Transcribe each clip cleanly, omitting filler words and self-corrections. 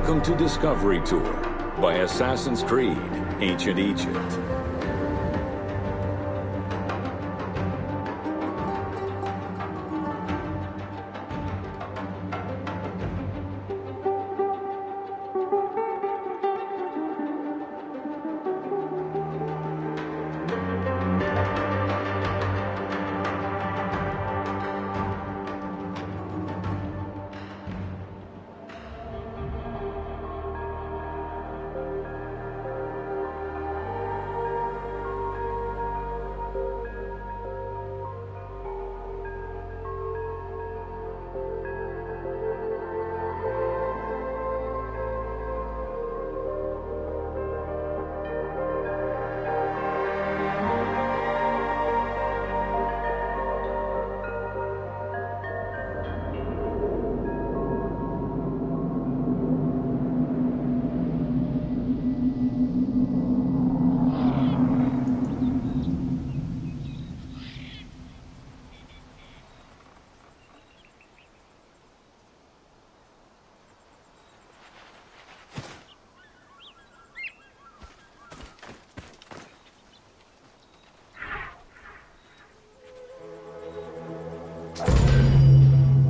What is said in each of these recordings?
Welcome to Discovery Tour by Assassin's Creed, Ancient Egypt.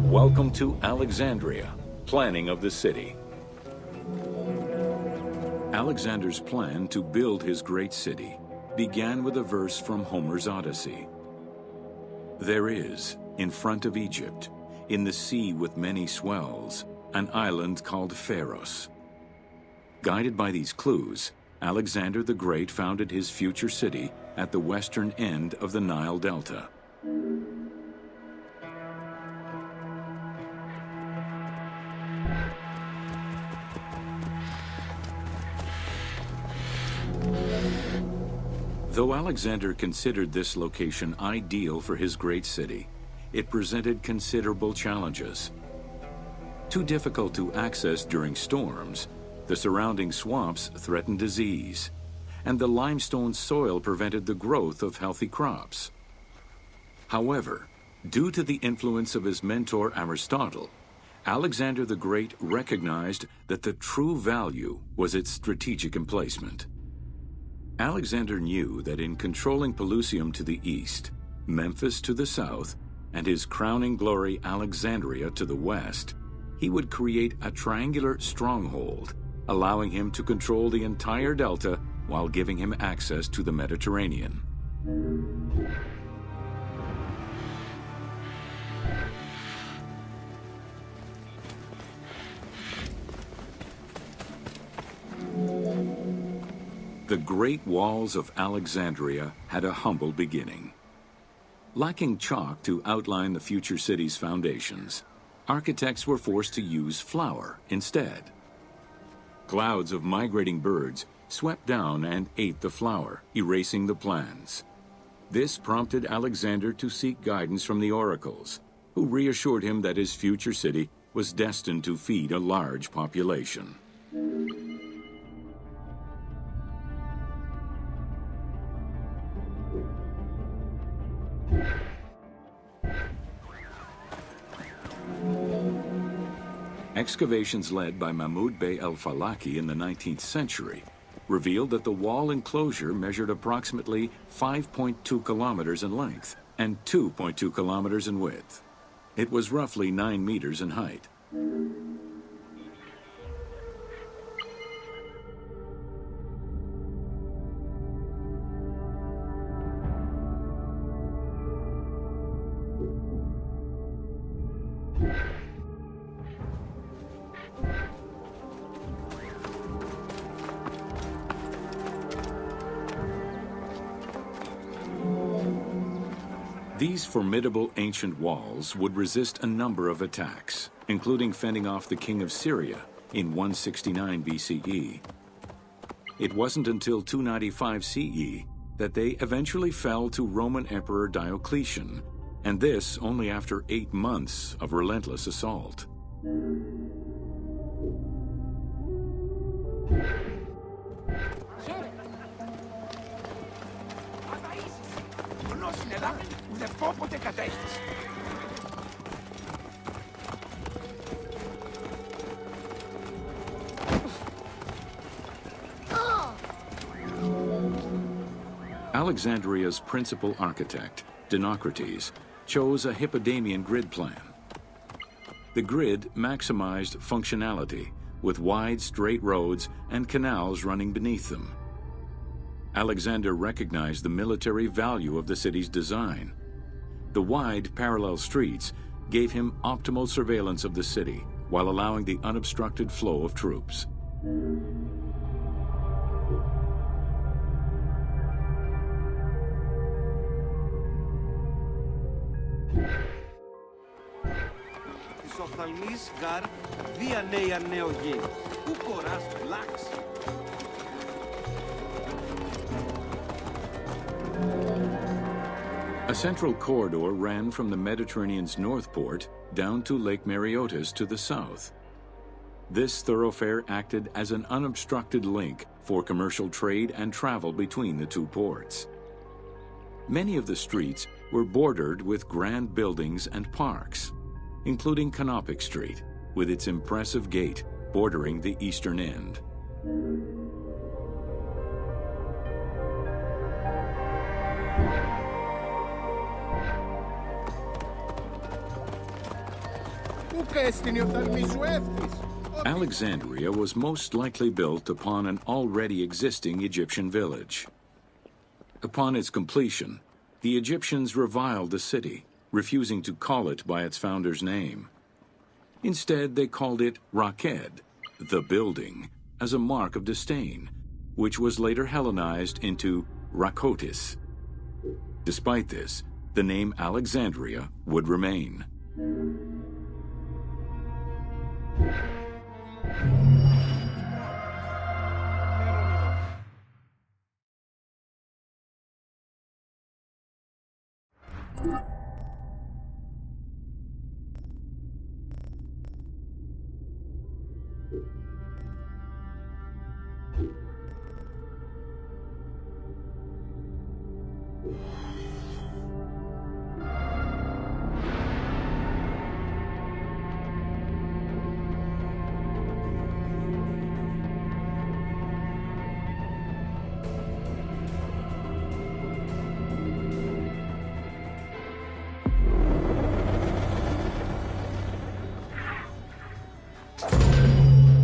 Welcome to Alexandria, planning of the city. Alexander's plan to build his great city began with a verse from Homer's Odyssey. There is, in front of Egypt, in the sea with many swells, an island called Pharaohs. Guided by these clues, Alexander the Great founded his future city at the western end of the Nile Delta. Though Alexander considered this location ideal for his great city, it presented considerable challenges. Too difficult to access during storms, the surrounding swamps threatened disease, and the limestone soil prevented the growth of healthy crops. However, due to the influence of his mentor Aristotle, Alexander the Great recognized that the true value was its strategic emplacement. Alexander knew that in controlling Pelusium to the east, Memphis to the south, and his crowning glory Alexandria to the west, he would create a triangular stronghold, allowing him to control the entire delta while giving him access to the Mediterranean. The Great Walls of Alexandria had a humble beginning. Lacking chalk to outline the future city's foundations, architects were forced to use flour instead. Clouds of migrating birds swept down and ate the flour, erasing the plans. This prompted Alexander to seek guidance from the oracles, who reassured him that his future city was destined to feed a large population. Excavations led by Mahmud Bey el-Falaki in the 19th century revealed that the wall enclosure measured approximately 5.2 kilometers in length and 2.2 kilometers in width. It was roughly 9 meters in height. These formidable ancient walls would resist a number of attacks, including fending off the king of Syria in 169 BCE. It wasn't until 295 CE that they eventually fell to Roman Emperor Diocletian, and this only after 8 months of relentless assault. Alexandria's principal architect, Dinocrates, chose a Hippodamian grid plan. The grid maximized functionality, with wide, straight roads and canals running beneath them. Alexander recognized the military value of the city's design. The wide, parallel streets gave him optimal surveillance of the city, while allowing the unobstructed flow of troops. A central corridor ran from the Mediterranean's north port down to Lake Mareotis to the south. This thoroughfare acted as an unobstructed link for commercial trade and travel between the two ports. Many of the streets were bordered with grand buildings and parks, including Canopic Street, with its impressive gate bordering the eastern end. Alexandria was most likely built upon an already existing Egyptian village. Upon its completion, the Egyptians reviled the city, refusing to call it by its founder's name. Instead, they called it Raked, the building, as a mark of disdain, which was later Hellenized into Rakotis. Despite this, the name Alexandria would remain.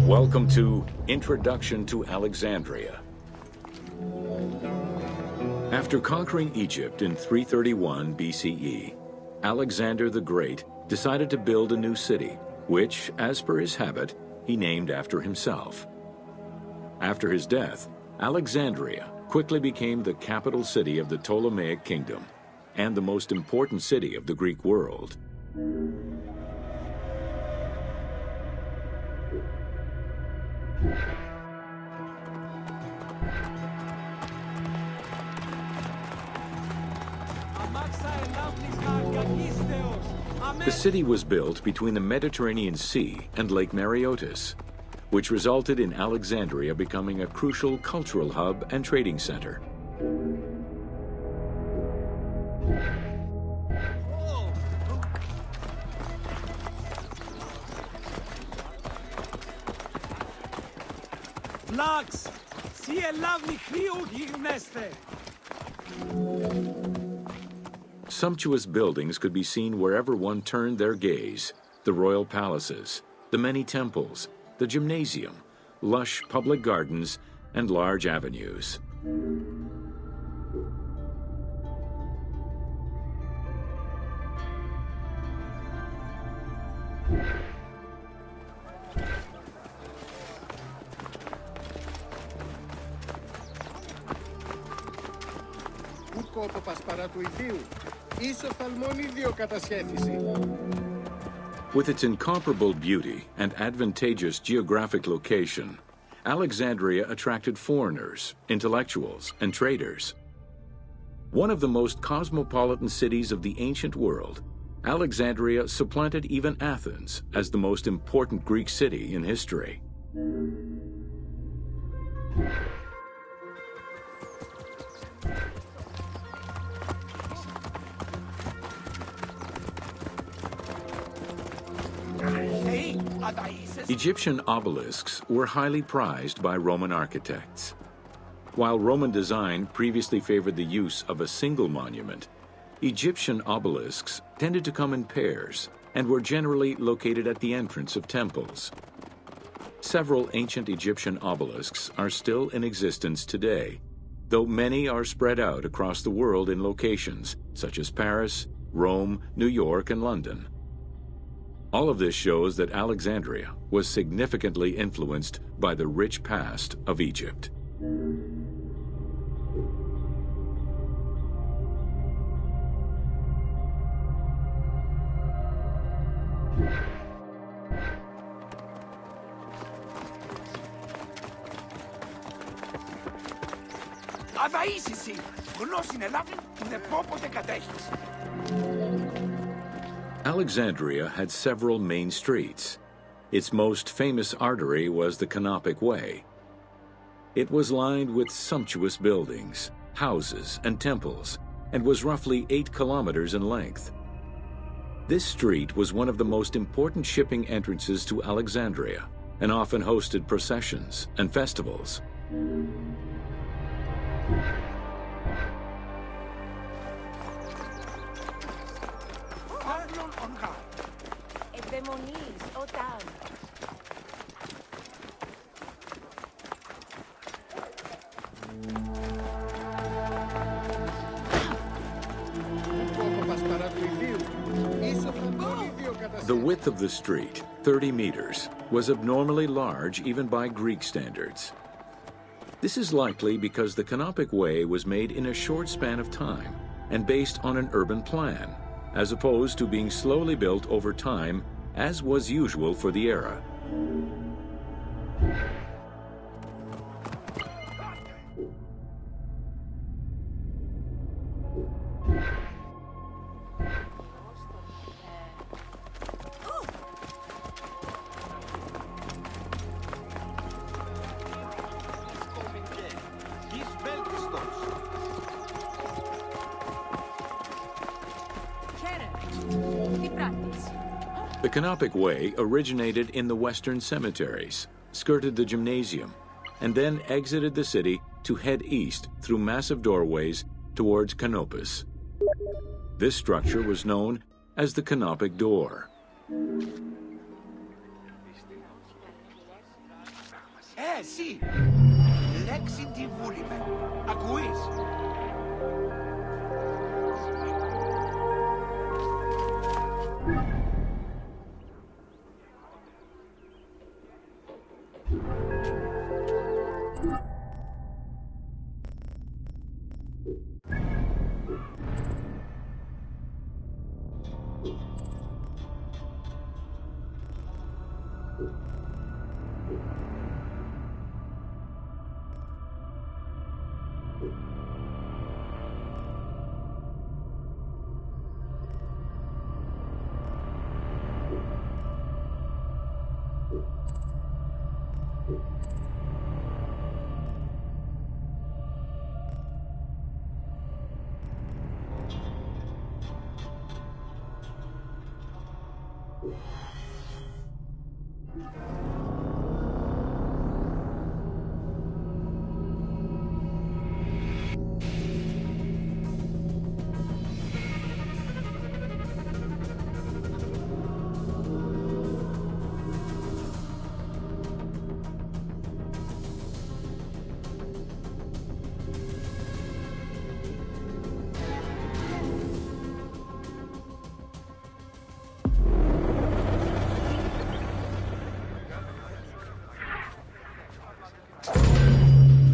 Welcome to Introduction to Alexandria. After conquering Egypt in 331 BCE, Alexander the Great decided to build a new city, which, as per his habit, he named after himself. After his death, Alexandria quickly became the capital city of the Ptolemaic kingdom and the most important city of the Greek world. The city was built between the Mediterranean Sea and Lake Mareotis, which resulted in Alexandria becoming a crucial cultural hub and trading center. Lux, see a lovely field, Sumptuous buildings could be seen wherever one turned their gaze: the royal palaces, the many temples, the gymnasium, lush public gardens, and large avenues. With its incomparable beauty and advantageous geographic location, Alexandria attracted foreigners, intellectuals, and traders. One of the most cosmopolitan cities of the ancient world, Alexandria supplanted even Athens as the most important Greek city in history. Egyptian obelisks were highly prized by Roman architects. While Roman design previously favored the use of a single monument, Egyptian obelisks tended to come in pairs and were generally located at the entrance of temples. Several ancient Egyptian obelisks are still in existence today, though many are spread out across the world in locations such as Paris, Rome, New York, and London. All of this shows that Alexandria was significantly influenced by the rich past of Egypt. Αδαΐσιση, γνώσιν ελάβει την επόποτε κατέχεις. Alexandria had several main streets. Its most famous artery was the Canopic Way. It was lined with sumptuous buildings, houses, and temples, and was roughly 8 kilometers in length. This street was one of the most important shipping entrances to Alexandria, and often hosted processions and festivals. The width of the street, 30 meters, was abnormally large even by Greek standards. This is likely because the Canopic Way was made in a short span of time and based on an urban plan, as opposed to being slowly built over time, as was usual for the era. The Canopic Way originated in the western cemeteries, skirted the gymnasium, and then exited the city to head east through massive doorways towards Canopus. This structure was known as the Canopic Door. Εσύ, λέξη τη βούλημε. Ακούεις?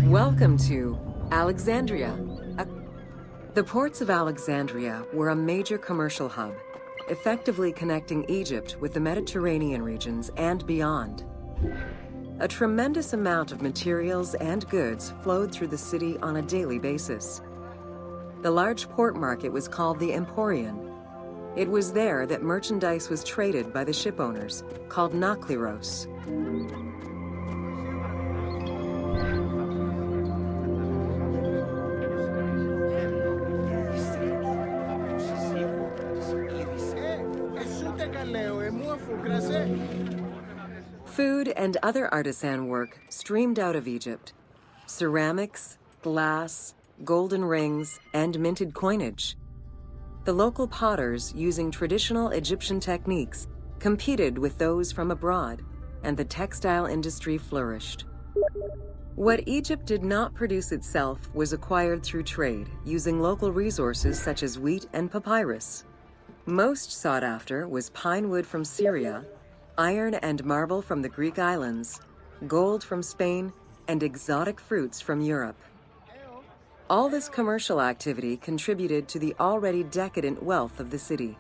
Welcome to Alexandria. The ports of Alexandria were a major commercial hub, effectively connecting Egypt with the Mediterranean regions and beyond. A tremendous amount of materials and goods flowed through the city on a daily basis. The large port market was called the Emporion. It was there that merchandise was traded by the ship owners, called nakliros. Food and other artisan work streamed out of Egypt. Ceramics, glass, golden rings, and minted coinage. The local potters, using traditional Egyptian techniques, competed with those from abroad, and the textile industry flourished. What Egypt did not produce itself was acquired through trade, using local resources such as wheat and papyrus. Most sought after was pine wood from Syria, iron and marble from the Greek islands, gold from Spain, and exotic fruits from Europe. All this commercial activity contributed to the already decadent wealth of the city.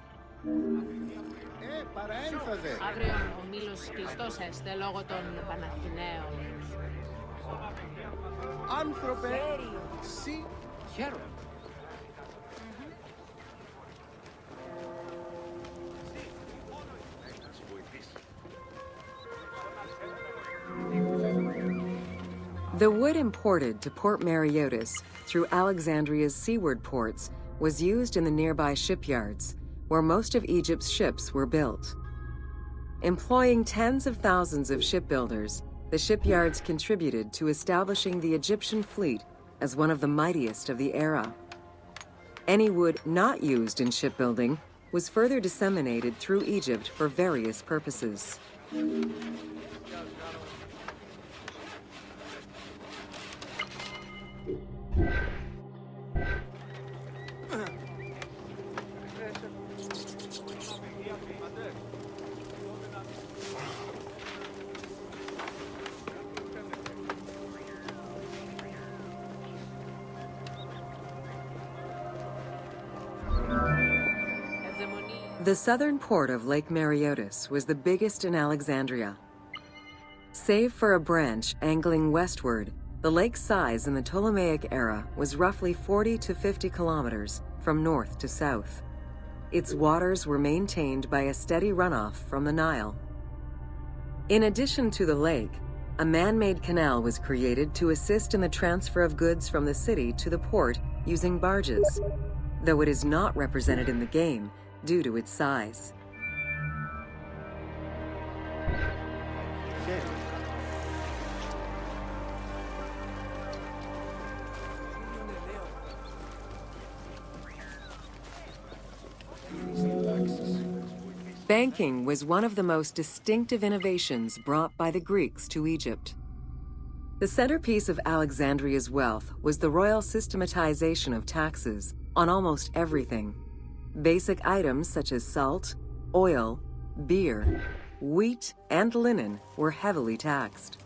Αύριο ο Μήλος κλειστός έστε λόγω των Παναθηναίων. Άνθρωπε, σι, χαίρομαι. The wood imported to Port Mareotis through Alexandria's seaward ports was used in the nearby shipyards, where most of Egypt's ships were built. Employing tens of thousands of shipbuilders, the shipyards contributed to establishing the Egyptian fleet as one of the mightiest of the era. Any wood not used in shipbuilding was further disseminated through Egypt for various purposes. The southern port of Lake Mareotis was the biggest in Alexandria. Save for a branch angling westward, the lake's size in the Ptolemaic era was roughly 40 to 50 kilometers from north to south. Its waters were maintained by a steady runoff from the Nile. In addition to the lake, a man-made canal was created to assist in the transfer of goods from the city to the port using barges, though it is not represented in the game due to its size. Banking was one of the most distinctive innovations brought by the Greeks to Egypt. The centerpiece of Alexandria's wealth was the royal systematization of taxes on almost everything. Basic items such as salt, oil, beer, wheat, and linen were heavily taxed.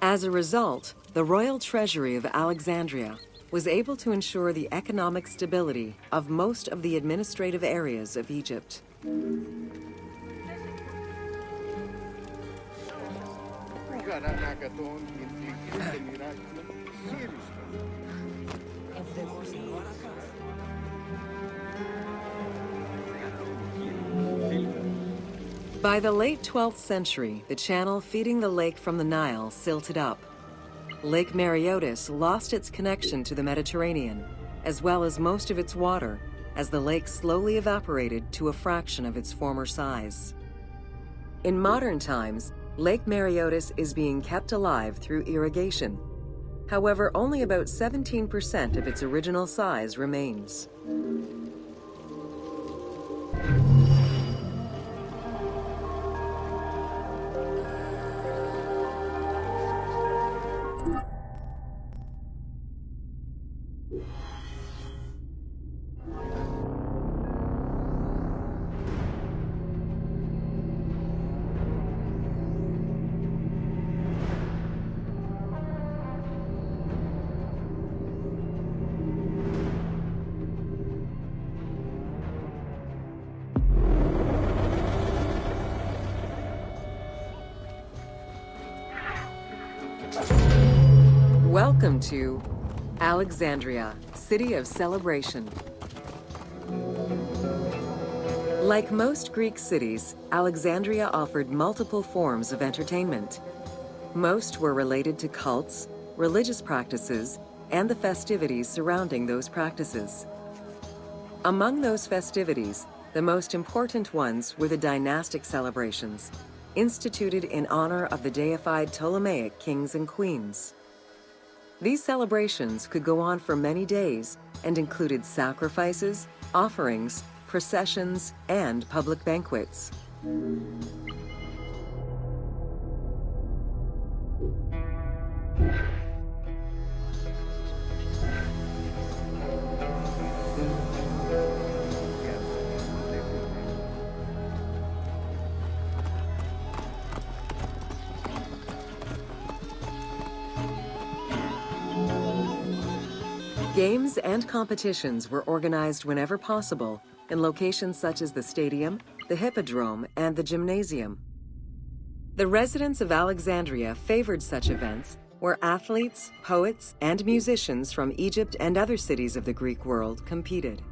As a result, the royal treasury of Alexandria was able to ensure the economic stability of most of the administrative areas of Egypt. By the late 12th century, the channel feeding the lake from the Nile silted up. Lake Mareotis lost its connection to the Mediterranean, as well as most of its water, as the lake slowly evaporated to a fraction of its former size. In modern times, Lake Mareotis is being kept alive through irrigation. However, only about 17% of its original size remains. Welcome to Alexandria, City of Celebration. Like most Greek cities, Alexandria offered multiple forms of entertainment. Most were related to cults, religious practices, and the festivities surrounding those practices. Among those festivities, the most important ones were the dynastic celebrations, instituted in honor of the deified Ptolemaic kings and queens. These celebrations could go on for many days and included sacrifices, offerings, processions, and public banquets. Games and competitions were organized whenever possible in locations such as the stadium, the Hippodrome, and the gymnasium. The residents of Alexandria favored such events where athletes, poets, and musicians from Egypt and other cities of the Greek world competed.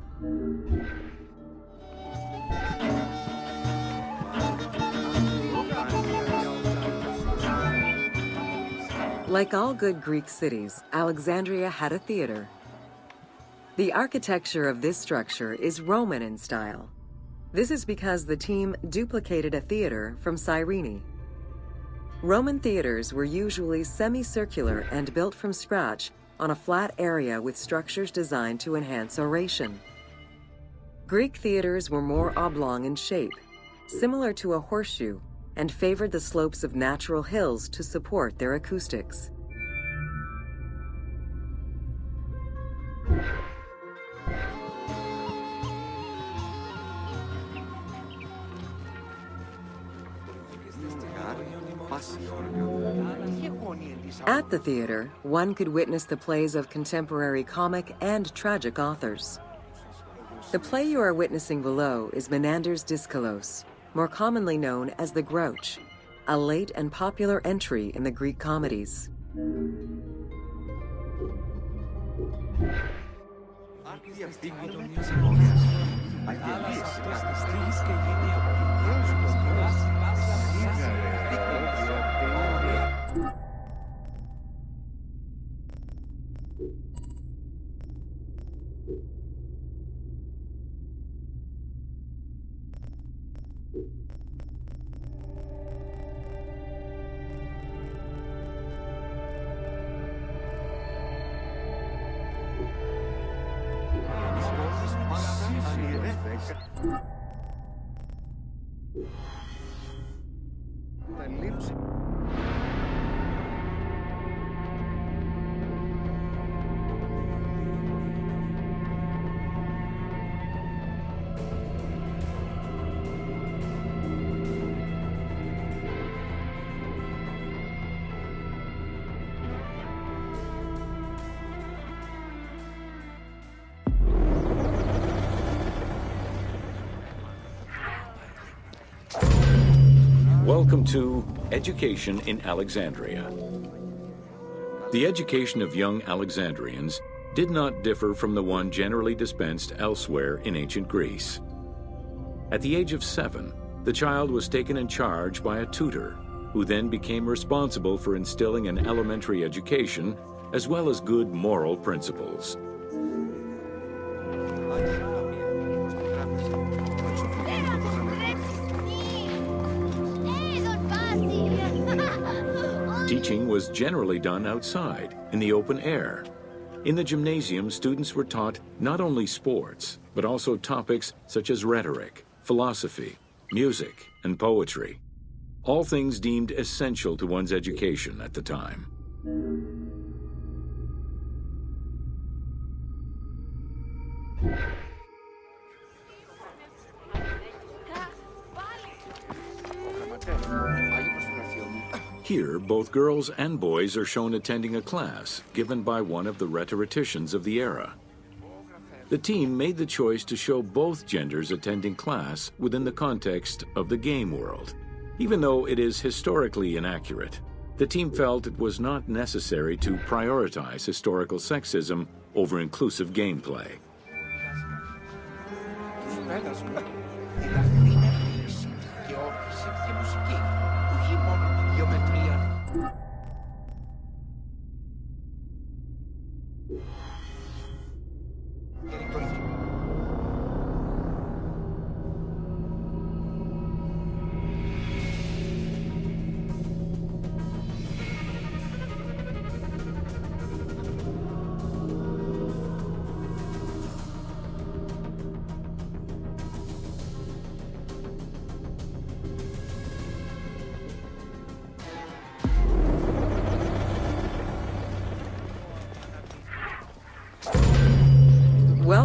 Like all good Greek cities, Alexandria had a theater. The architecture of this structure is Roman in style. This is because the team duplicated a theater from Cyrene. Roman theaters were usually semicircular and built from scratch on a flat area with structures designed to enhance oration. Greek theaters were more oblong in shape, similar to a horseshoe, and favored the slopes of natural hills to support their acoustics. At the theater, one could witness the plays of contemporary comic and tragic authors. The play you are witnessing below is Menander's Dyskolos, more commonly known as the Grouch, a late and popular entry in the Greek comedies. Welcome to Education in Alexandria. The education of young Alexandrians did not differ from the one generally dispensed elsewhere in ancient Greece. At the age of 7, the child was taken in charge by a tutor, who then became responsible for instilling an elementary education as well as good moral principles. Teaching was generally done outside, in the open air. In the gymnasium, students were taught not only sports, but also topics such as rhetoric, philosophy, music, and poetry, all things deemed essential to one's education at the time. Here, both girls and boys are shown attending a class given by one of the rhetoricians of the era. The team made the choice to show both genders attending class within the context of the game world. Even though it is historically inaccurate, the team felt it was not necessary to prioritize historical sexism over inclusive gameplay.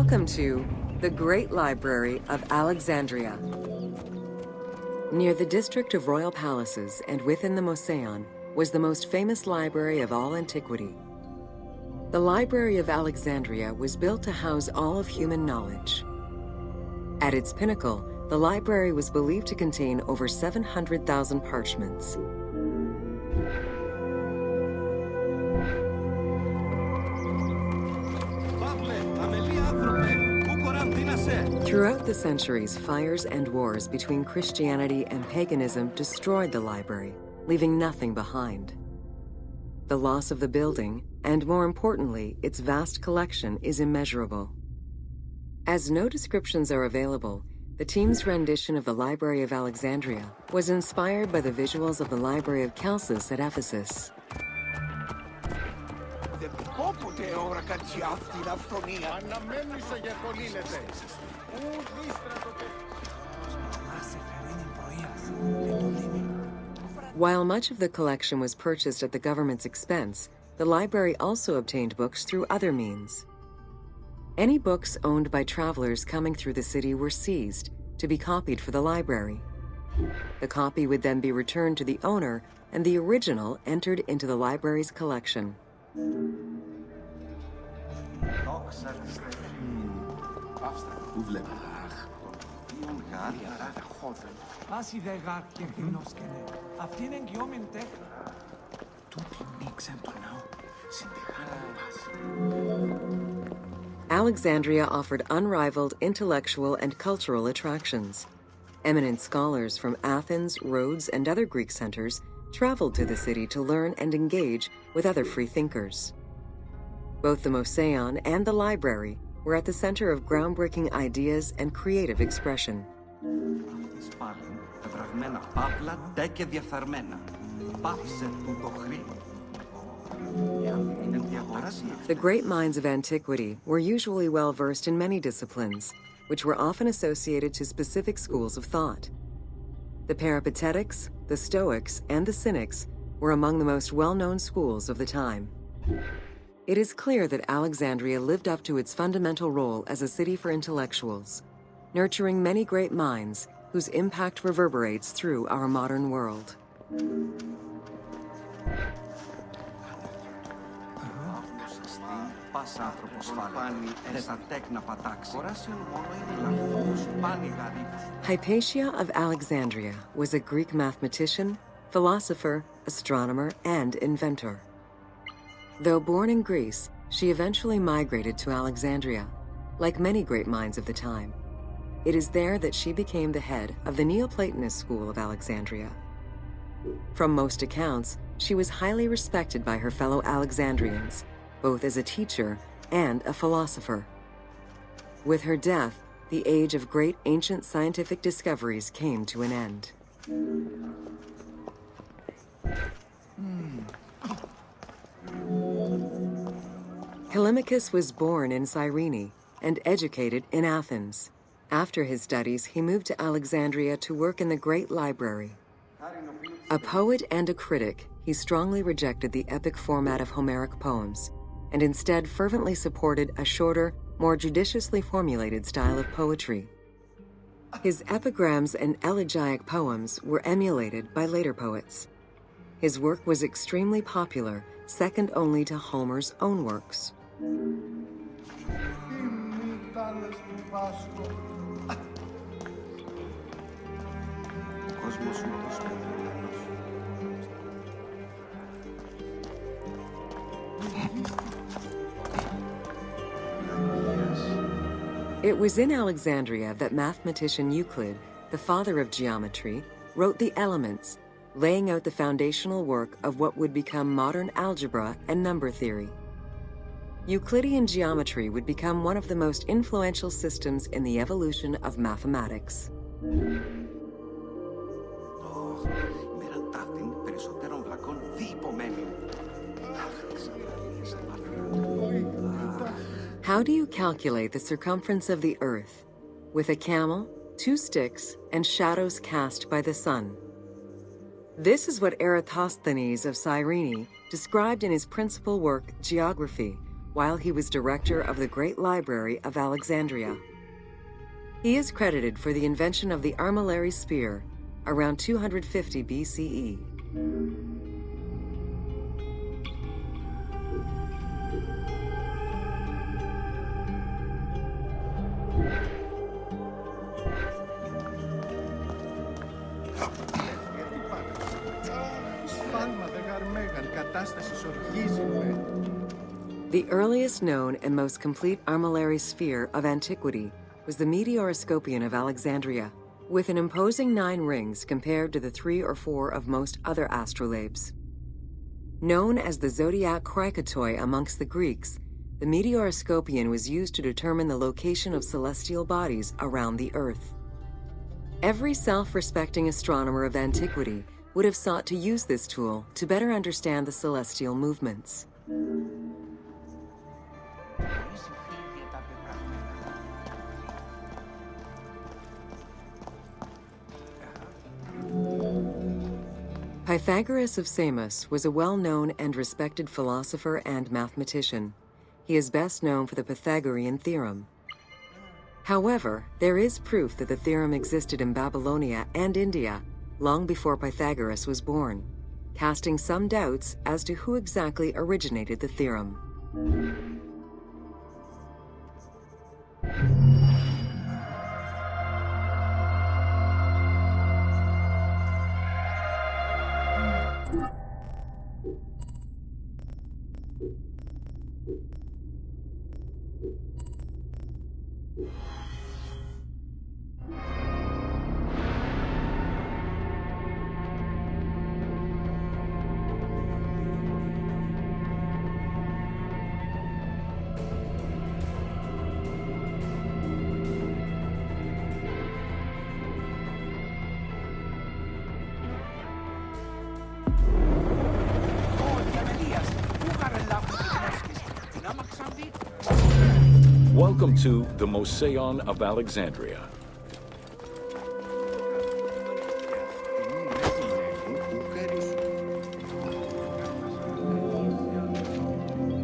Welcome to the Great Library of Alexandria. Near the district of royal palaces and within the Moseon was the most famous library of all antiquity. The Library of Alexandria was built to house all of human knowledge. At its pinnacle, the library was believed to contain over 700,000 parchments. Throughout the centuries, fires and wars between Christianity and paganism destroyed the library, leaving nothing behind. The loss of the building, and more importantly, its vast collection, is immeasurable. As no descriptions are available, the team's rendition of the Library of Alexandria was inspired by the visuals of the Library of Chalcis at Ephesus. While much of the collection was purchased at the government's expense, the library also obtained books through other means. Any books owned by travelers coming through the city were seized to be copied for the library. The copy would then be returned to the owner, and the original entered into the library's collection. Alexandria offered unrivaled intellectual and cultural attractions. Eminent scholars from Athens, Rhodes, and other Greek centers traveled to the city to learn and engage with other free thinkers. Both the Moseon and the library were at the center of groundbreaking ideas and creative expression. The great minds of antiquity were usually well-versed in many disciplines, which were often associated to specific schools of thought. The Peripatetics, the Stoics, and the Cynics were among the most well-known schools of the time. It is clear that Alexandria lived up to its fundamental role as a city for intellectuals, nurturing many great minds whose impact reverberates through our modern world. Hypatia of Alexandria was a Greek mathematician, philosopher, astronomer, and inventor. Though born in Greece, she eventually migrated to Alexandria, like many great minds of the time. It is there that she became the head of the Neoplatonist school of Alexandria. From most accounts, she was highly respected by her fellow Alexandrians, both as a teacher and a philosopher. With her death, the age of great ancient scientific discoveries came to an end. Callimachus was born in Cyrene and educated in Athens. After his studies, he moved to Alexandria to work in the Great Library. A poet and a critic, he strongly rejected the epic format of Homeric poems, and instead fervently supported a shorter, more judiciously formulated style of poetry. His epigrams and elegiac poems were emulated by later poets. His work was extremely popular, second only to Homer's own works. It was in Alexandria that mathematician Euclid, the father of geometry, wrote the Elements, laying out the foundational work of what would become modern algebra and number theory. Euclidean geometry would become one of the most influential systems in the evolution of mathematics. How do you calculate the circumference of the Earth? With a camel, 2 sticks, and shadows cast by the sun. This is what Eratosthenes of Cyrene described in his principal work, Geography, while he was director of the Great Library of Alexandria. He is credited for the invention of the armillary spear around 250 BCE. The earliest known and most complete armillary sphere of antiquity was the Meteoroscopion of Alexandria, with an imposing 9 rings compared to the 3 or 4 of most other astrolabes. Known as the zodiac krikatoi amongst the Greeks, the Meteoroscopion was used to determine the location of celestial bodies around the Earth. Every self-respecting astronomer of antiquity would have sought to use this tool to better understand the celestial movements. Pythagoras of Samos was a well-known and respected philosopher and mathematician. He is best known for the Pythagorean theorem. However, there is proof that the theorem existed in Babylonia and India long before Pythagoras was born, casting some doubts as to who exactly originated the theorem. Welcome to the Moseion of Alexandria.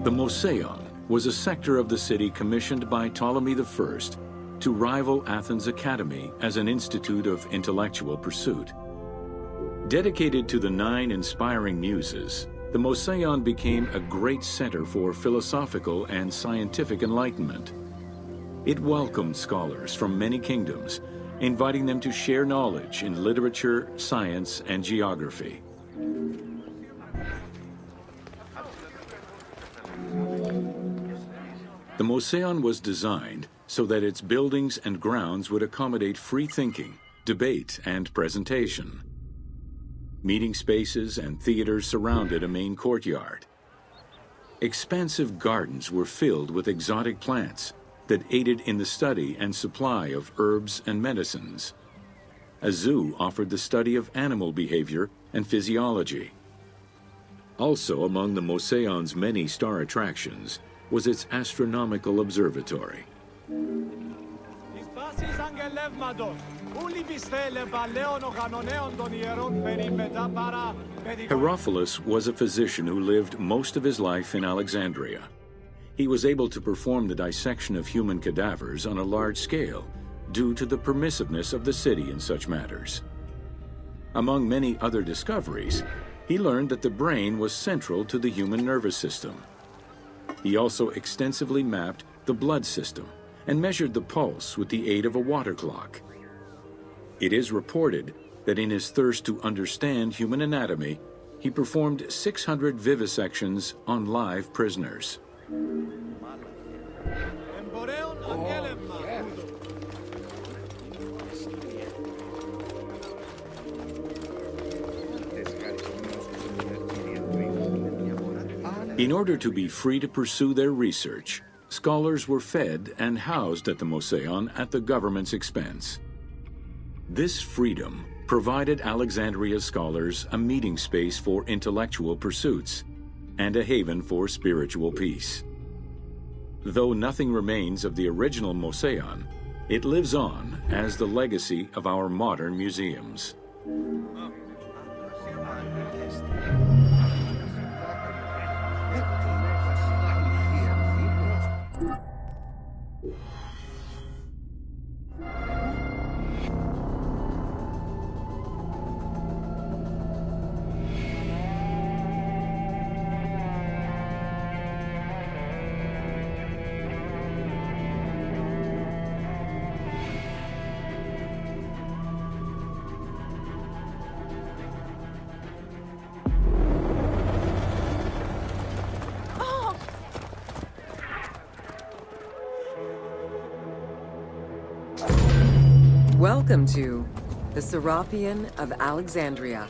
The Moseion was a sector of the city commissioned by Ptolemy I to rival Athens' Academy as an institute of intellectual pursuit. Dedicated to the 9 inspiring muses, the Moseion became a great center for philosophical and scientific enlightenment. It welcomed scholars from many kingdoms, inviting them to share knowledge in literature, science, and geography. The Moseion was designed so that its buildings and grounds would accommodate free thinking, debate, and presentation. Meeting spaces and theaters surrounded a main courtyard. Expansive gardens were filled with exotic plants that aided in the study and supply of herbs and medicines. A zoo offered the study of animal behavior and physiology. Also among the Moseion's many star attractions was its astronomical observatory. Herophilus was a physician who lived most of his life in Alexandria. He was able to perform the dissection of human cadavers on a large scale due to the permissiveness of the city in such matters. Among many other discoveries, he learned that the brain was central to the human nervous system. He also extensively mapped the blood system and measured the pulse with the aid of a water clock. It is reported that in his thirst to understand human anatomy, he performed 600 vivisections on live prisoners. In order to be free to pursue their research, scholars were fed and housed at the Moseion at the government's expense. This freedom provided Alexandria's scholars a meeting space for intellectual pursuits and a haven for spiritual peace. Though nothing remains of the original Moseion, it lives on as the legacy of our modern museums. Welcome to the Serafian of Alexandria.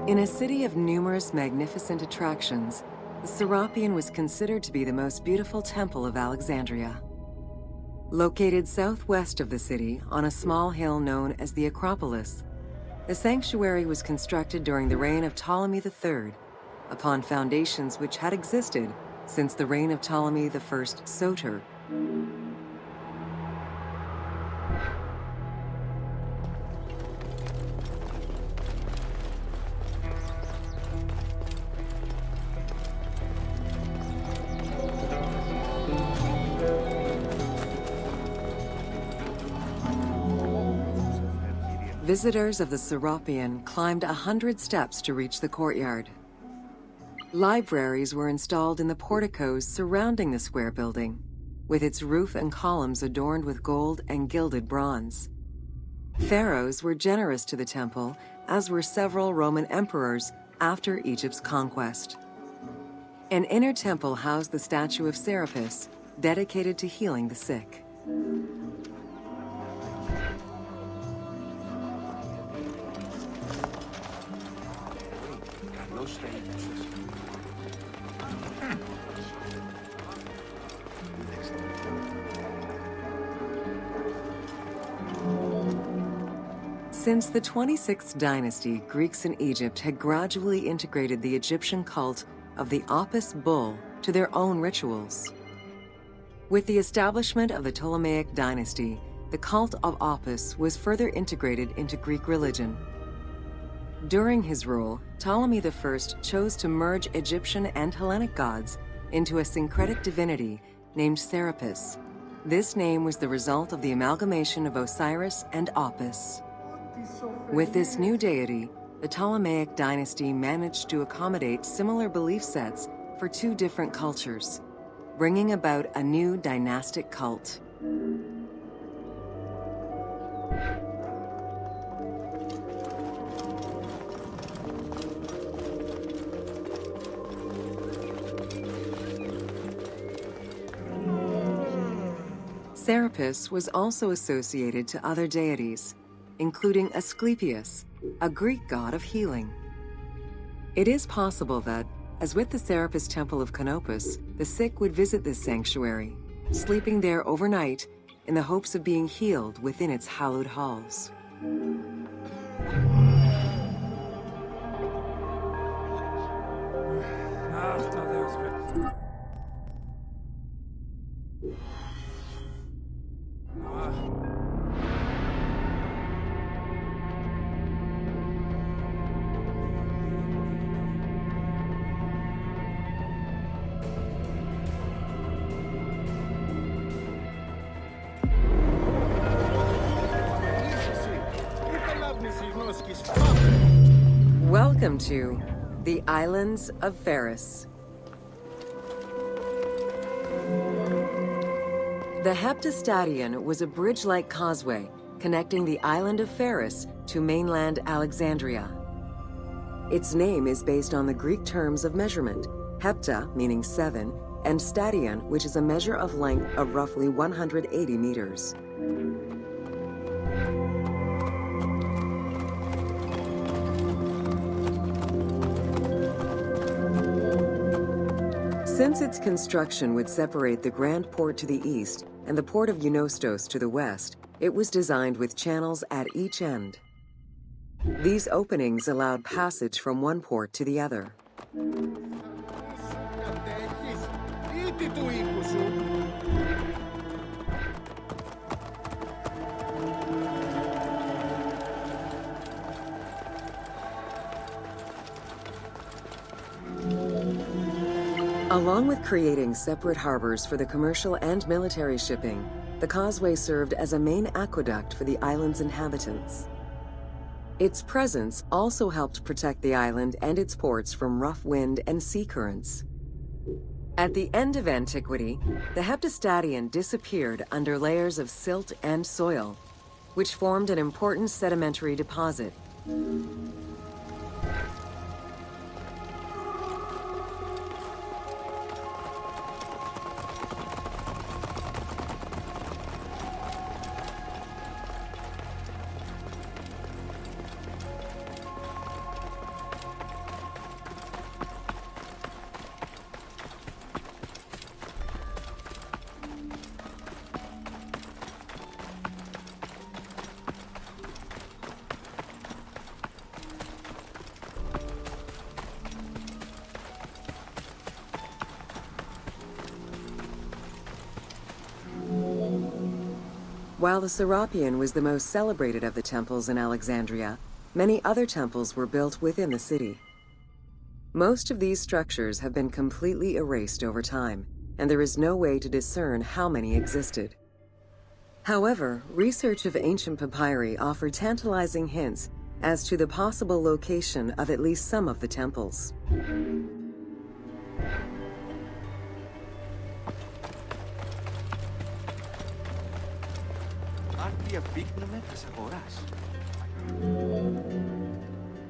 In a city of numerous magnificent attractions, the Serafian was considered to be the most beautiful temple of Alexandria. Located southwest of the city on a small hill known as the Acropolis, the sanctuary was constructed during the reign of Ptolemy III, upon foundations which had existed since the reign of Ptolemy I Soter. Visitors of the Serafian climbed 100 steps to reach the courtyard. Libraries were installed in the porticos surrounding the square building, with its roof and columns adorned with gold and gilded bronze. Pharaohs were generous to the temple, as were several Roman emperors after Egypt's conquest. An inner temple housed the statue of Serapis, dedicated to healing the sick. Since the 26th dynasty, Greeks in Egypt had gradually integrated the Egyptian cult of the Apis bull to their own rituals. With the establishment of the Ptolemaic dynasty, the cult of Apis was further integrated into Greek religion. During his rule, Ptolemy I chose to merge Egyptian and Hellenic gods into a syncretic divinity named Serapis. This name was the result of the amalgamation of Osiris and Apis. With this new deity, the Ptolemaic dynasty managed to accommodate similar belief sets for two different cultures, bringing about a new dynastic cult. Serapis was also associated to other deities, including Asclepius, a Greek god of healing. It is possible that, as with the Serapis Temple of Canopus, the sick would visit this sanctuary, sleeping there overnight in the hopes of being healed within its hallowed halls. Welcome to the Islands of Pharaohs. The Heptastadion was a bridge-like causeway connecting the island of Pharos to mainland Alexandria. Its name is based on the Greek terms of measurement, hepta, meaning 7, and stadion, which is a measure of length of roughly 180 meters. Since its construction would separate the Grand Port to the east and the port of Eunostos to the west, it was designed with channels at each end. These openings allowed passage from one port to the other. Along with creating separate harbors for the commercial and military shipping, the causeway served as a main aqueduct for the island's inhabitants. Its presence also helped protect the island and its ports from rough wind and sea currents. At the end of antiquity, the Heptastadion disappeared under layers of silt and soil, which formed an important sedimentary deposit. While the Serafian was the most celebrated of the temples in Alexandria, many other temples were built within the city. Most of these structures have been completely erased over time, and there is no way to discern how many existed. However, research of ancient papyri offer tantalizing hints as to the possible location of at least some of the temples.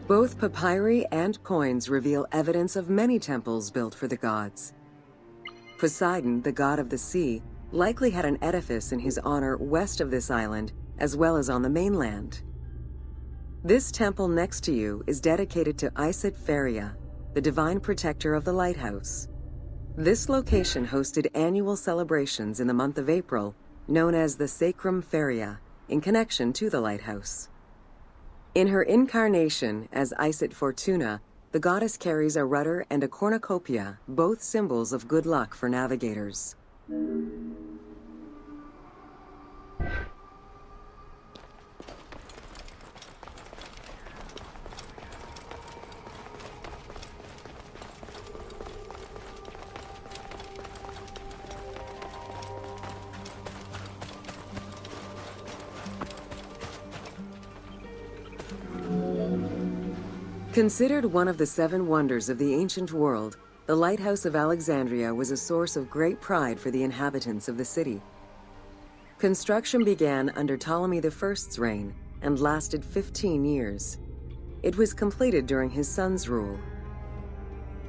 Both papyri and coins reveal evidence of many temples built for the gods. Poseidon, the god of the sea, likely had an edifice in his honor west of this island, as well as on the mainland. This temple next to you is dedicated to Isis Pharia, the divine protector of the lighthouse. This location hosted annual celebrations in the month of April, known as the Sacrum Pharia, in connection to the lighthouse. In her incarnation as Isis Fortuna, the goddess carries a rudder and a cornucopia, both symbols of good luck for navigators. Considered one of the 7 wonders of the ancient world, the Lighthouse of Alexandria was a source of great pride for the inhabitants of the city. Construction began under Ptolemy I's reign and lasted 15 years. It was completed during his son's rule.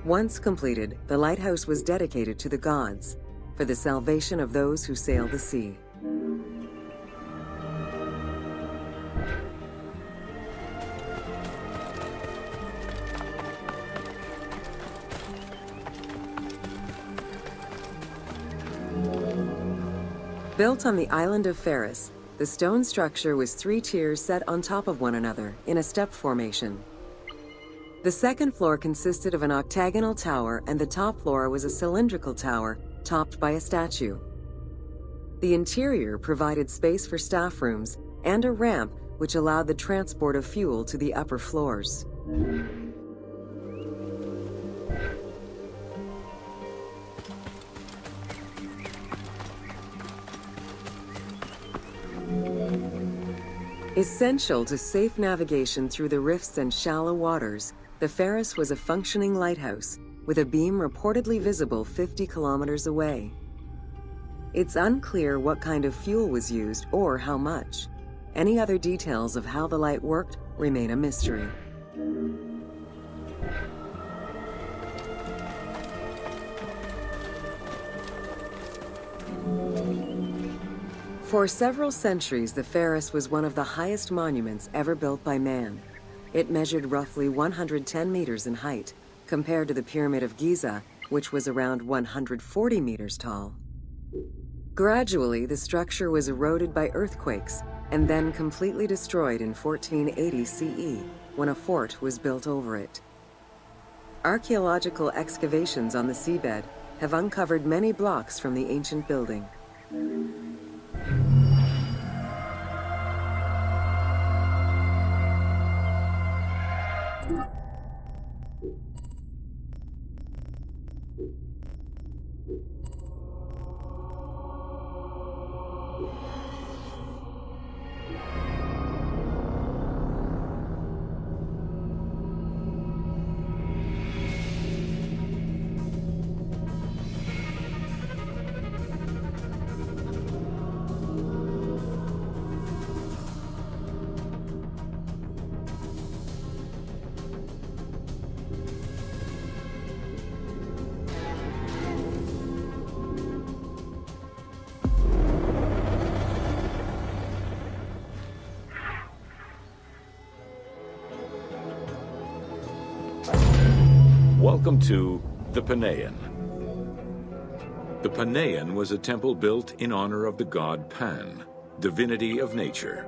Once completed, the lighthouse was dedicated to the gods for the salvation of those who sail the sea. Built on the island of Pharaohs, the stone structure was 3 tiers set on top of one another in a step formation. The second floor consisted of an octagonal tower, and the top floor was a cylindrical tower topped by a statue. The interior provided space for staff rooms and a ramp which allowed the transport of fuel to the upper floors. Essential to safe navigation through the rifts and shallow waters, the Pharaohs was a functioning lighthouse with a beam reportedly visible 50 kilometers away. It's unclear what kind of fuel was used or how much. Any other details of how the light worked remain a mystery. For several centuries, the Pharaohs was one of the highest monuments ever built by man. It measured roughly 110 meters in height, compared to the Pyramid of Giza, which was around 140 meters tall. Gradually, the structure was eroded by earthquakes and then completely destroyed in 1480 CE, when a fort was built over it. Archaeological excavations on the seabed have uncovered many blocks from the ancient building. Welcome to the Pinyin. The Pinyin was a temple built in honor of the god Pan, divinity of nature.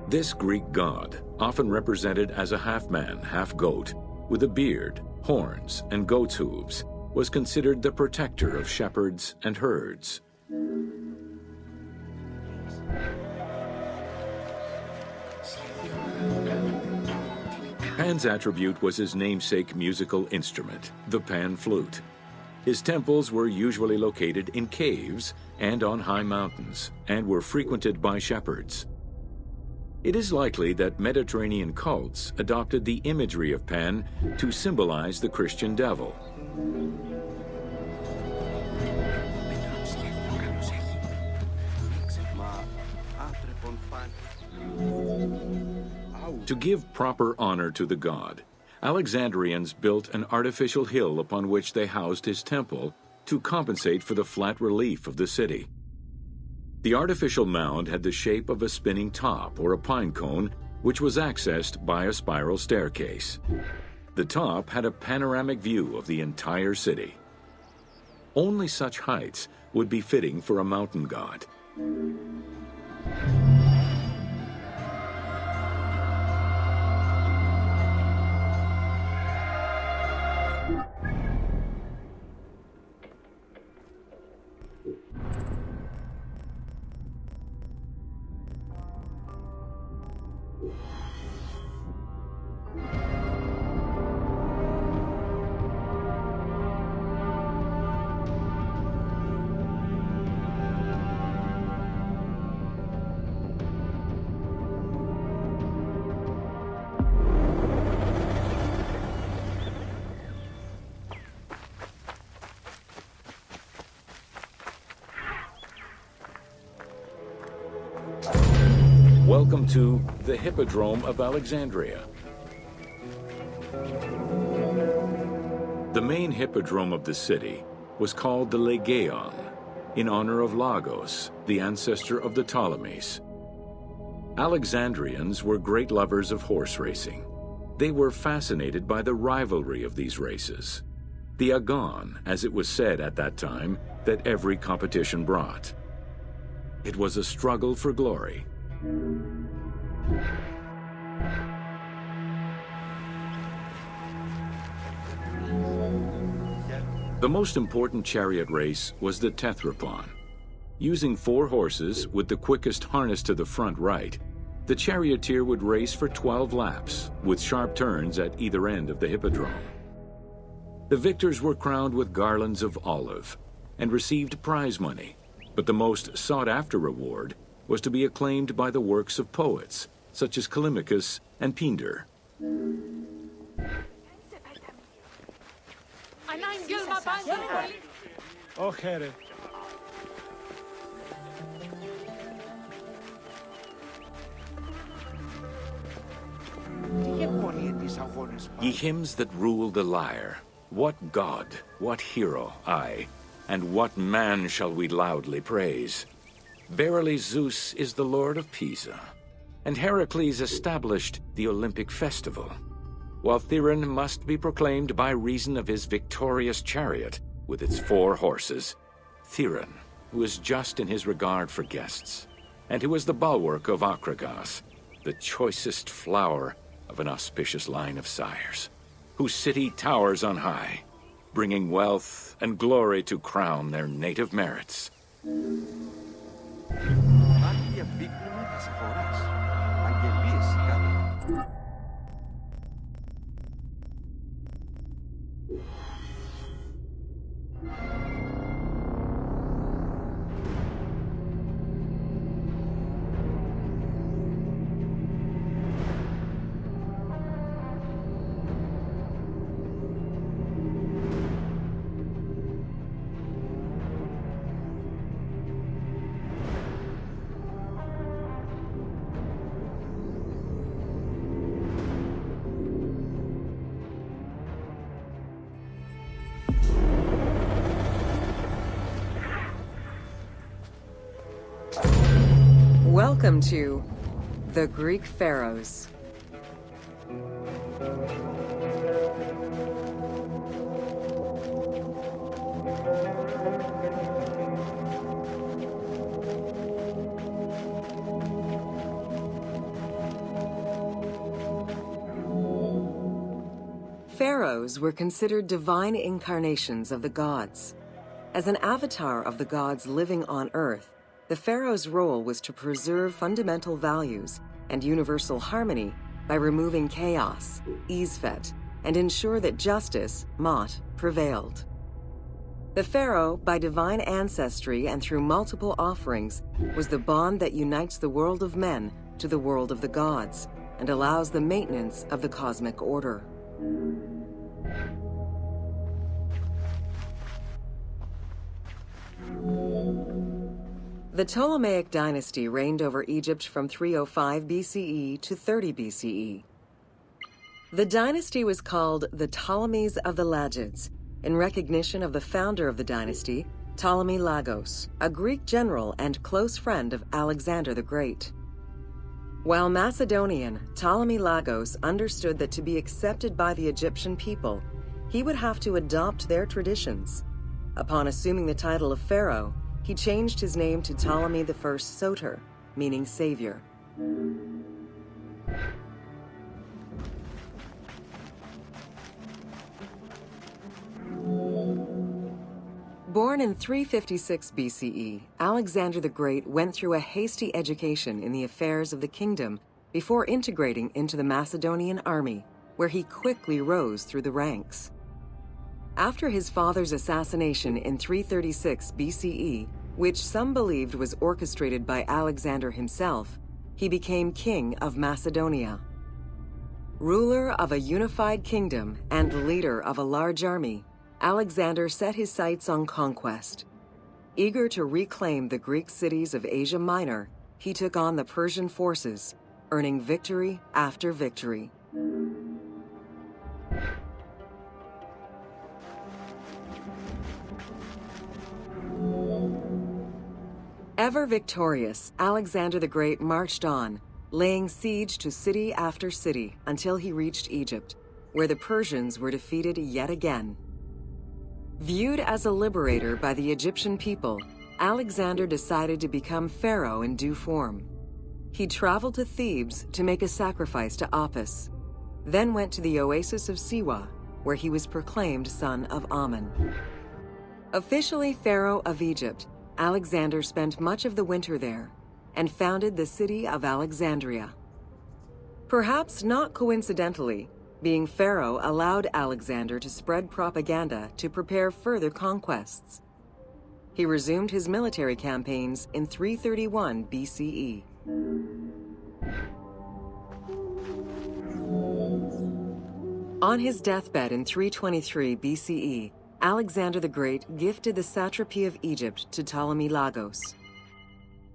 This Greek god, often represented as a half-man, half-goat, with a beard, horns, and goat's hooves, was considered the protector of shepherds and herds. Pan's attribute was his namesake musical instrument, the pan flute. His temples were usually located in caves and on high mountains, and were frequented by shepherds. It is likely that Mediterranean cults adopted the imagery of Pan to symbolize the Christian devil. To give proper honor to the god, Alexandrians built an artificial hill upon which they housed his temple to compensate for the flat relief of the city. The artificial mound had the shape of a spinning top or a pine cone, which was accessed by a spiral staircase. The top had a panoramic view of the entire city. Only such heights would be fitting for a mountain god. Welcome to the Hippodrome of Alexandria. The main hippodrome of the city was called the Legeon, in honor of Lagos, the ancestor of the Ptolemies. Alexandrians were great lovers of horse racing. They were fascinated by the rivalry of these races, the agon, as it was said at that time, that every competition brought. It was a struggle for glory. The most important chariot race was the Tethrapon. Using 4 horses with the quickest harness to the front right, the charioteer would race for 12 laps, with sharp turns at either end of the hippodrome. The victors were crowned with garlands of olive and received prize money, but the most sought-after reward was to be acclaimed by the works of poets, such as Callimachus and Pindar. Ye hymns that rule the lyre, what god, what hero, aye, and what man shall we loudly praise? Verily Zeus is the lord of Pisa, and Heracles established the Olympic festival, while Theron must be proclaimed by reason of his victorious chariot with its 4 horses. Theron, who is just in his regard for guests, and who is the bulwark of Acragas, the choicest flower of an auspicious line of sires, whose city towers on high, bringing wealth and glory to crown their native merits. Welcome to the Greek Pharaohs. Pharaohs were considered divine incarnations of the gods. As an avatar of the gods living on Earth, the pharaoh's role was to preserve fundamental values and universal harmony by removing chaos, Isfet, and ensure that justice, Mot, prevailed. The pharaoh, by divine ancestry and through multiple offerings, was the bond that unites the world of men to the world of the gods and allows the maintenance of the cosmic order. The Ptolemaic dynasty reigned over Egypt from 305 BCE to 30 BCE. The dynasty was called the Ptolemies of the Lagids, in recognition of the founder of the dynasty, Ptolemy Lagos, a Greek general and close friend of Alexander the Great. While Macedonian, Ptolemy Lagos understood that to be accepted by the Egyptian people, he would have to adopt their traditions. Upon assuming the title of pharaoh, he changed his name to Ptolemy I Soter, meaning savior. Born in 356 BCE, Alexander the Great went through a hasty education in the affairs of the kingdom before integrating into the Macedonian army, where he quickly rose through the ranks. After his father's assassination in 336 BCE, which some believed was orchestrated by Alexander himself, he became king of Macedonia. Ruler of a unified kingdom and leader of a large army, Alexander set his sights on conquest. Eager to reclaim the Greek cities of Asia Minor, he took on the Persian forces, earning victory after victory. Ever victorious, Alexander the Great marched on, laying siege to city after city until he reached Egypt, where the Persians were defeated yet again. Viewed as a liberator by the Egyptian people, Alexander decided to become pharaoh in due form. He traveled to Thebes to make a sacrifice to Apis, then went to the oasis of Siwa, where he was proclaimed son of Amun. Officially pharaoh of Egypt, Alexander spent much of the winter there and founded the city of Alexandria. Perhaps not coincidentally, being pharaoh allowed Alexander to spread propaganda to prepare further conquests. He resumed his military campaigns in 331 BCE. On his deathbed in 323 BCE, Alexander the Great gifted the satrapy of Egypt to Ptolemy Lagos.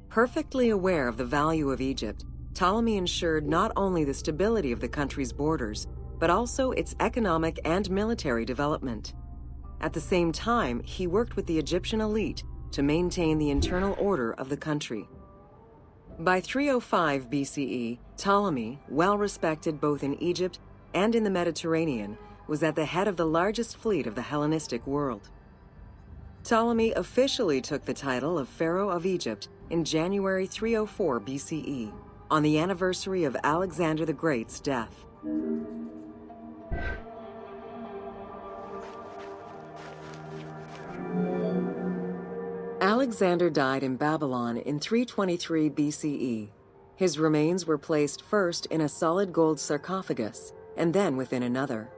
Perfectly aware of the value of Egypt, Ptolemy ensured not only the stability of the country's borders, but also its economic and military development. At the same time, he worked with the Egyptian elite to maintain the internal order of the country. By 305 BCE, Ptolemy, well respected both in Egypt and in the Mediterranean, was at the head of the largest fleet of the Hellenistic world. Ptolemy officially took the title of Pharaoh of Egypt in January 304 BCE, on the anniversary of Alexander the Great's death. Alexander died in Babylon in 323 BCE. His remains were placed first in a solid gold sarcophagus, and then within another.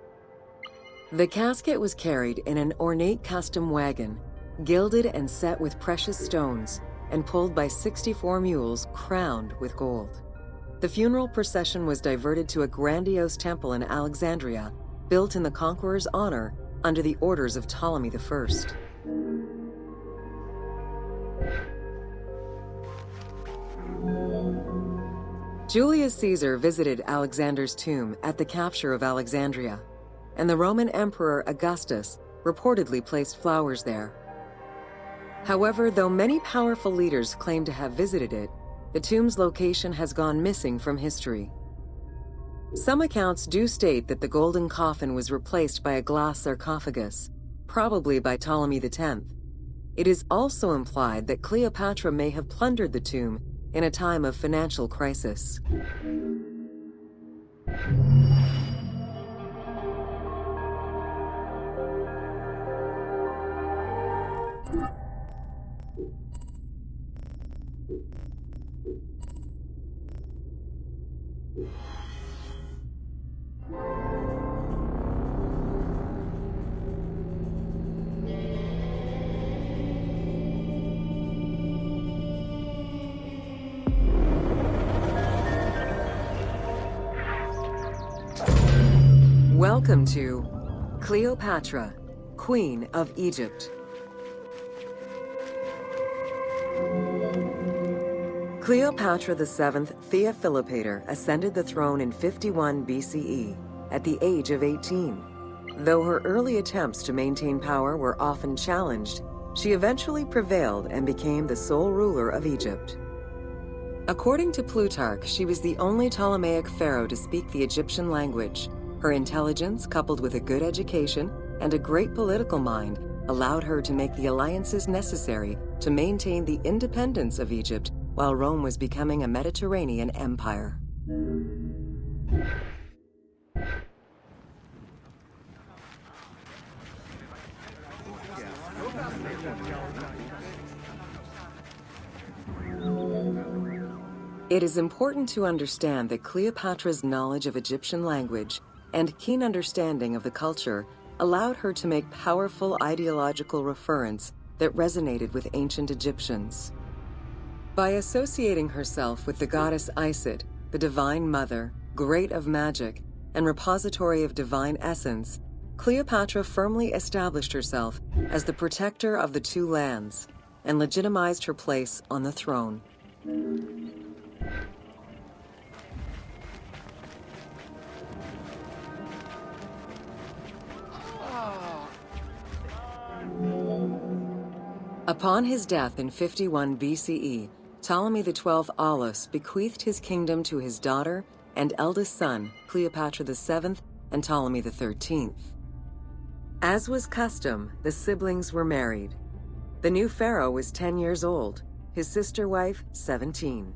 The casket was carried in an ornate custom wagon, gilded and set with precious stones, and pulled by 64 mules crowned with gold. The funeral procession was diverted to a grandiose temple in Alexandria, built in the conqueror's honor under the orders of Ptolemy I. Julius Caesar visited Alexander's tomb at the capture of Alexandria, and the Roman Emperor Augustus reportedly placed flowers there. However, though many powerful leaders claim to have visited it, the tomb's location has gone missing from history. Some accounts do state that the golden coffin was replaced by a glass sarcophagus, probably by Ptolemy X. It is also implied that Cleopatra may have plundered the tomb in a time of financial crisis. Welcome to Cleopatra, Queen of Egypt. Cleopatra VII Theophilopator ascended the throne in 51 BCE at the age of 18. Though her early attempts to maintain power were often challenged, she eventually prevailed and became the sole ruler of Egypt. According to Plutarch, she was the only Ptolemaic pharaoh to speak the Egyptian language. Her intelligence, coupled with a good education and a great political mind, allowed her to make the alliances necessary to maintain the independence of Egypt while Rome was becoming a Mediterranean empire. It is important to understand that Cleopatra's knowledge of Egyptian language and keen understanding of the culture allowed her to make powerful ideological reference that resonated with ancient Egyptians. By associating herself with the goddess Isis, the divine mother, great of magic, and repository of divine essence, Cleopatra firmly established herself as the protector of the two lands and legitimized her place on the throne. Upon his death in 51 BCE, Ptolemy XII Aulus bequeathed his kingdom to his daughter and eldest son, Cleopatra VII and Ptolemy XIII. As was custom, the siblings were married. The new pharaoh was 10 years old, his sister wife 17.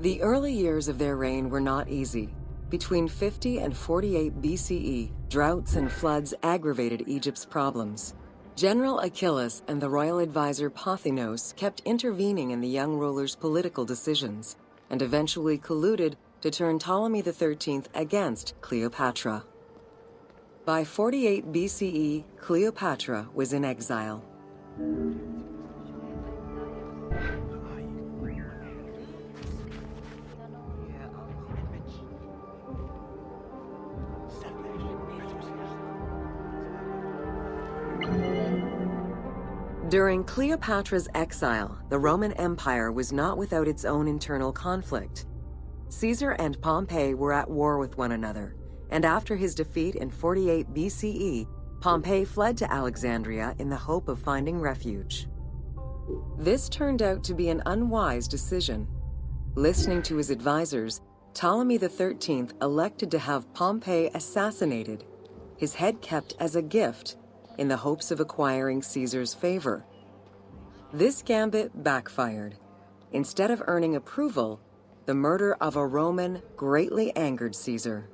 The early years of their reign were not easy. Between 50 and 48 BCE, droughts and floods aggravated Egypt's problems. General Achilles and the royal advisor Pothinos kept intervening in the young ruler's political decisions, and eventually colluded to turn Ptolemy XIII against Cleopatra. By 48 BCE, Cleopatra was in exile. During Cleopatra's exile, the Roman Empire was not without its own internal conflict. Caesar and Pompey were at war with one another, and after his defeat in 48 BCE, Pompey fled to Alexandria in the hope of finding refuge. This turned out to be an unwise decision. Listening to his advisors, Ptolemy XIII elected to have Pompey assassinated, his head kept as a gift, in the hopes of acquiring Caesar's favor. This gambit backfired. Instead of earning approval, the murder of a Roman greatly angered Caesar.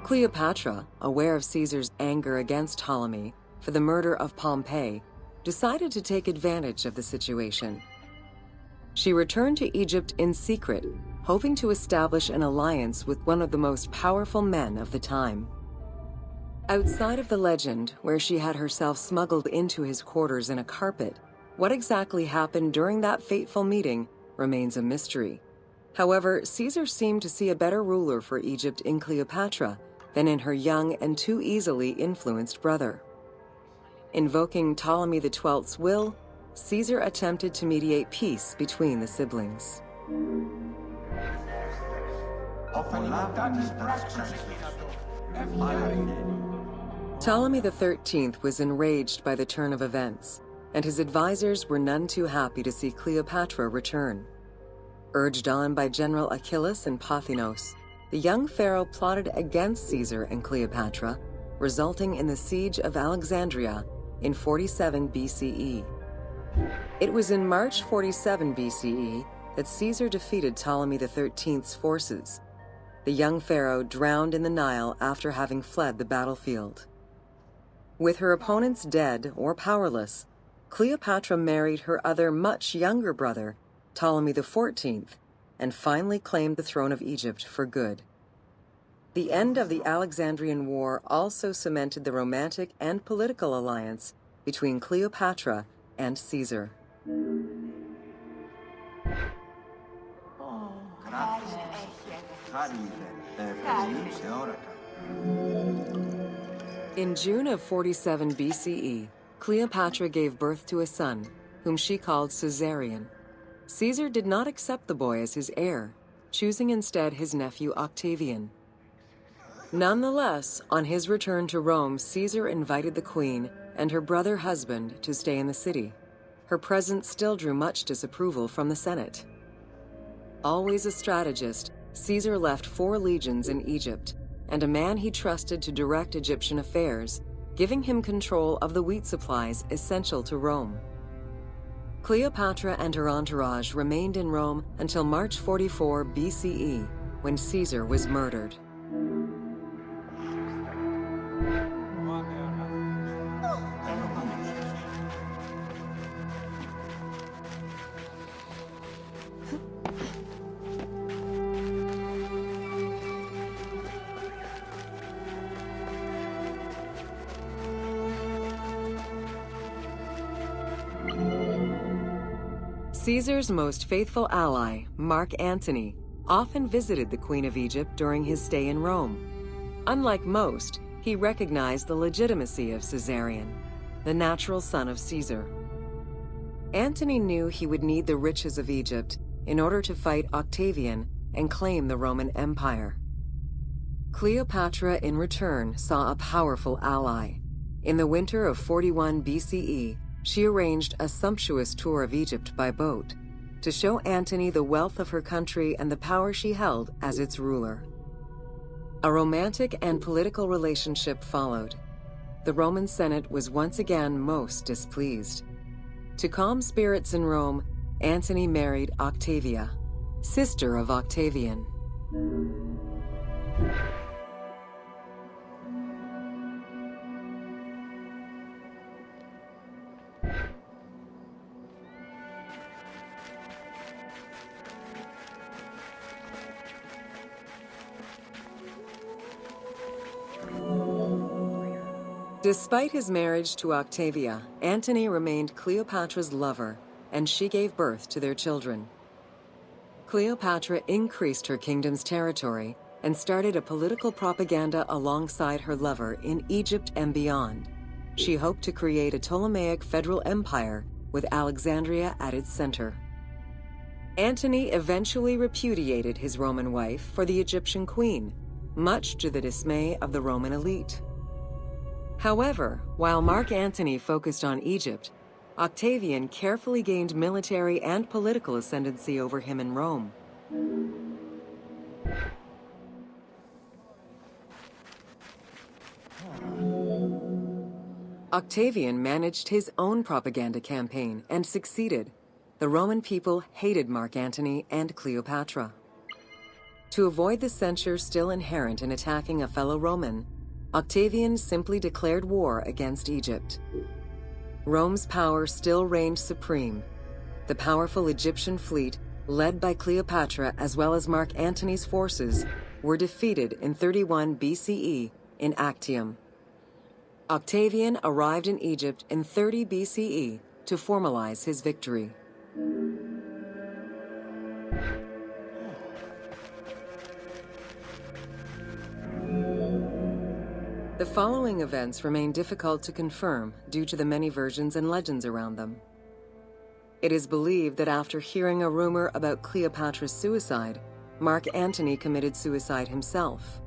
Cleopatra, aware of Caesar's anger against Ptolemy for the murder of Pompey, decided to take advantage of the situation. She returned to Egypt in secret, hoping to establish an alliance with one of the most powerful men of the time. Outside of the legend, where she had herself smuggled into his quarters in a carpet, what exactly happened during that fateful meeting remains a mystery. However, Caesar seemed to see a better ruler for Egypt in Cleopatra than in her young and too easily influenced brother. Invoking Ptolemy XII's will, Caesar attempted to mediate peace between the siblings. Ptolemy XIII was enraged by the turn of events, and his advisors were none too happy to see Cleopatra return. Urged on by General Achilles and Pothinos, the young pharaoh plotted against Caesar and Cleopatra, resulting in the siege of Alexandria in 47 BCE. It was in March 47 BCE that Caesar defeated Ptolemy XIII's forces. The young pharaoh drowned in the Nile after having fled the battlefield. With her opponents dead or powerless, Cleopatra married her other much younger brother, Ptolemy XIV, and finally claimed the throne of Egypt for good. The end of the Alexandrian War also cemented the romantic and political alliance between Cleopatra and Caesar. In June of 47 BCE, Cleopatra gave birth to a son, whom she called Caesarion. Caesar did not accept the boy as his heir, choosing instead his nephew Octavian. Nonetheless, on his return to Rome, Caesar invited the queen and her brother husband to stay in the city. Her presence still drew much disapproval from the Senate. Always a strategist, Caesar left 4 legions in Egypt and a man he trusted to direct Egyptian affairs, giving him control of the wheat supplies essential to Rome. Cleopatra and her entourage remained in Rome until March 44 BCE, when Caesar was murdered. Caesar's most faithful ally, Mark Antony, often visited the Queen of Egypt during his stay in Rome. Unlike most, he recognized the legitimacy of Caesarion, the natural son of Caesar. Antony knew he would need the riches of Egypt in order to fight Octavian and claim the Roman Empire. Cleopatra, in return, saw a powerful ally. In the winter of 41 BCE, she arranged a sumptuous tour of Egypt by boat to show Antony the wealth of her country and the power she held as its ruler. A romantic and political relationship followed. The Roman Senate was once again most displeased. To calm spirits in Rome, Antony married Octavia, sister of Octavian. Despite his marriage to Octavia, Antony remained Cleopatra's lover, and she gave birth to their children. Cleopatra increased her kingdom's territory and started a political propaganda alongside her lover in Egypt and beyond. She hoped to create a Ptolemaic federal empire with Alexandria at its center. Antony eventually repudiated his Roman wife for the Egyptian queen, much to the dismay of the Roman elite. However, while Mark Antony focused on Egypt, Octavian carefully gained military and political ascendancy over him in Rome. Octavian managed his own propaganda campaign and succeeded. The Roman people hated Mark Antony and Cleopatra. To avoid the censure still inherent in attacking a fellow Roman, Octavian simply declared war against Egypt. Rome's power still reigned supreme. The powerful Egyptian fleet, led by Cleopatra as well as Mark Antony's forces, were defeated in 31 BCE in Actium. Octavian arrived in Egypt in 30 BCE to formalize his victory. The following events remain difficult to confirm due to the many versions and legends around them. It is believed that after hearing a rumor about Cleopatra's suicide, Mark Antony committed suicide himself.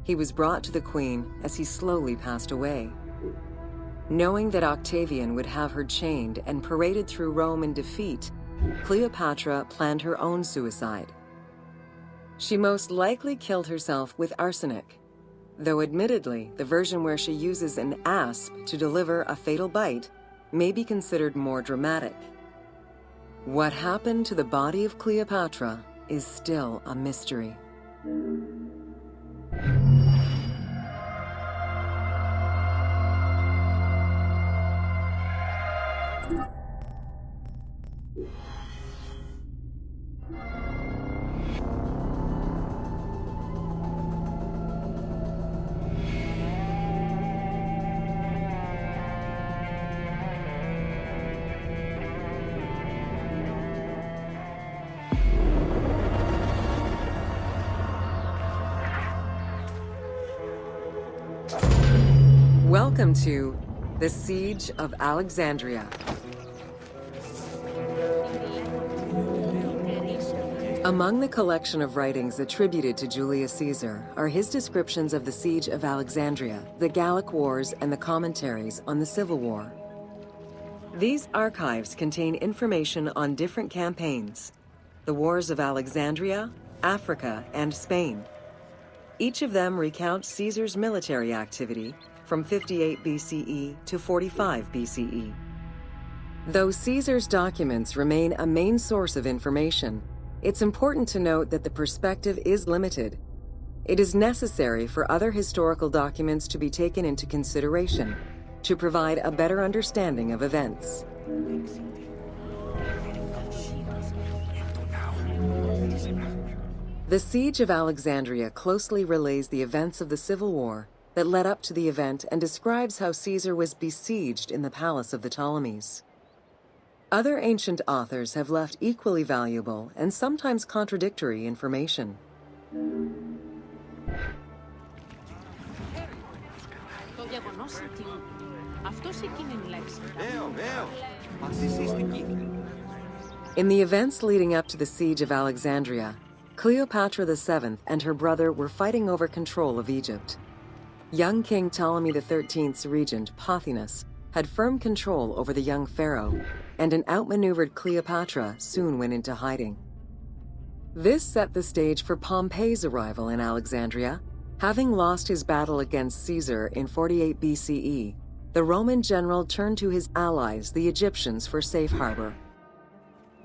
He was brought to the queen as he slowly passed away. Knowing that Octavian would have her chained and paraded through Rome in defeat, Cleopatra planned her own suicide. She most likely killed herself with arsenic, though admittedly, the version where she uses an asp to deliver a fatal bite may be considered more dramatic. What happened to the body of Cleopatra is still a mystery. Welcome to the Siege of Alexandria. Among the collection of writings attributed to Julius Caesar are his descriptions of the Siege of Alexandria, the Gallic Wars, and the commentaries on the Civil War. These archives contain information on different campaigns, the wars of Alexandria, Africa, and Spain. Each of them recounts Caesar's military activity from 58 BCE to 45 BCE. Though Caesar's documents remain a main source of information, it's important to note that the perspective is limited. It is necessary for other historical documents to be taken into consideration to provide a better understanding of events. The Siege of Alexandria closely relays the events of the Civil War that led up to the event and describes how Caesar was besieged in the palace of the Ptolemies. Other ancient authors have left equally valuable and sometimes contradictory information. In the events leading up to the Siege of Alexandria, Cleopatra VII and her brother were fighting over control of Egypt. Young King Ptolemy XIII's regent, Pothinus, had firm control over the young pharaoh, and an outmaneuvered Cleopatra soon went into hiding. This set the stage for Pompey's arrival in Alexandria. Having lost his battle against Caesar in 48 BCE, the Roman general turned to his allies, the Egyptians, for safe harbor.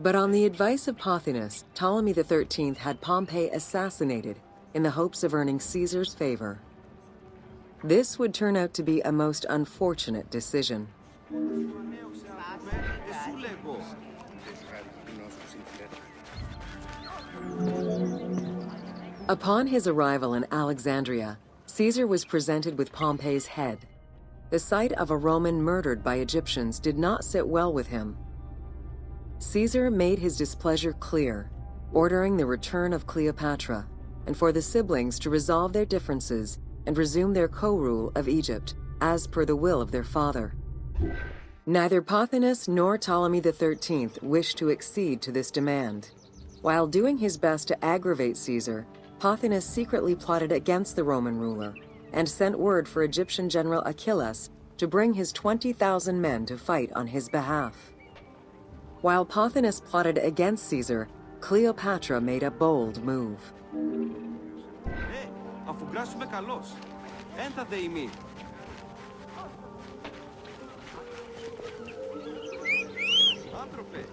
But on the advice of Pothinus, Ptolemy XIII had Pompey assassinated in the hopes of earning Caesar's favor. This would turn out to be a most unfortunate decision. Upon his arrival in Alexandria, Caesar was presented with Pompey's head. The sight of a Roman murdered by Egyptians did not sit well with him. Caesar made his displeasure clear, ordering the return of Cleopatra, and for the siblings to resolve their differences and resume their co-rule of Egypt, as per the will of their father. Neither Pothinus nor Ptolemy XIII wished to accede to this demand. While doing his best to aggravate Caesar, Pothinus secretly plotted against the Roman ruler and sent word for Egyptian general Achilles to bring his 20,000 men to fight on his behalf. While Pothinus plotted against Caesar, Cleopatra made a bold move. Αφουγκράσουμε καλώς. Έντα δε ημί. Άνθρωπε.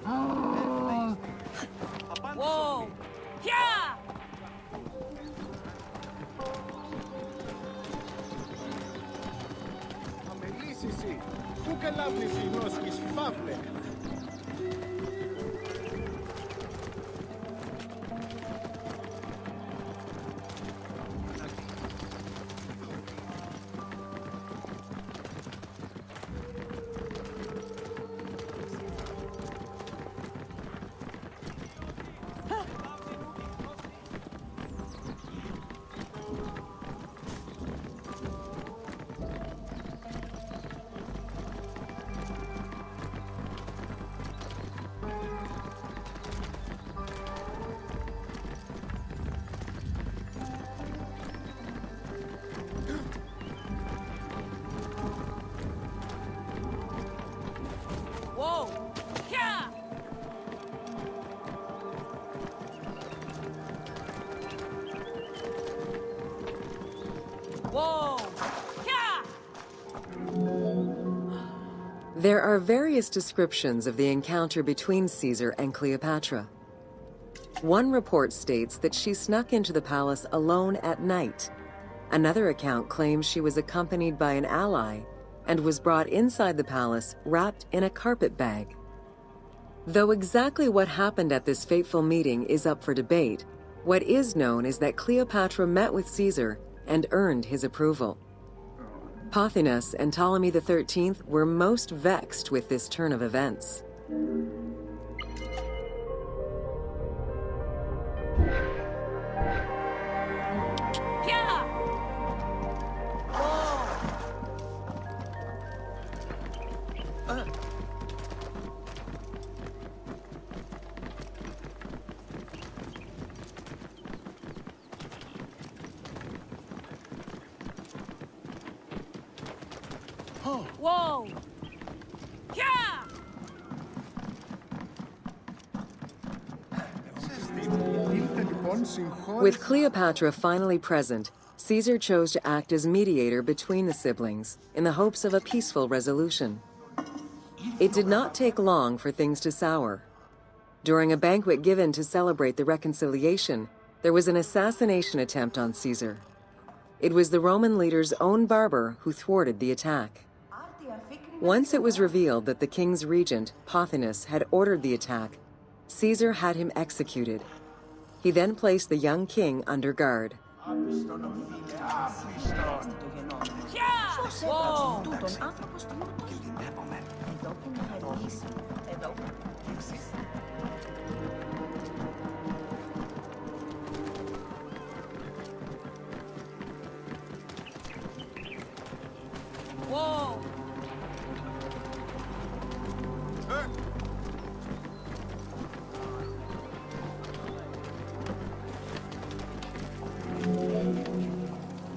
Wow! Yeah! Αμελής εσύ. Πού καλάβνεις η γνώσκης, Παύλε. There are various descriptions of the encounter between Caesar and Cleopatra. One report states that she snuck into the palace alone at night. Another account claims she was accompanied by an ally and was brought inside the palace wrapped in a carpet bag. Though exactly what happened at this fateful meeting is up for debate, what is known is that Cleopatra met with Caesar and earned his approval. Pothinus and Ptolemy XIII were most vexed with this turn of events. Whoa! Yeah! With Cleopatra finally present, Caesar chose to act as mediator between the siblings in the hopes of a peaceful resolution. It did not take long for things to sour. During a banquet given to celebrate the reconciliation, there was an assassination attempt on Caesar. It was the Roman leader's own barber who thwarted the attack. Once it was revealed that the king's regent, Pothinus, had ordered the attack, Caesar had him executed. He then placed the young king under guard. Whoa! Whoa!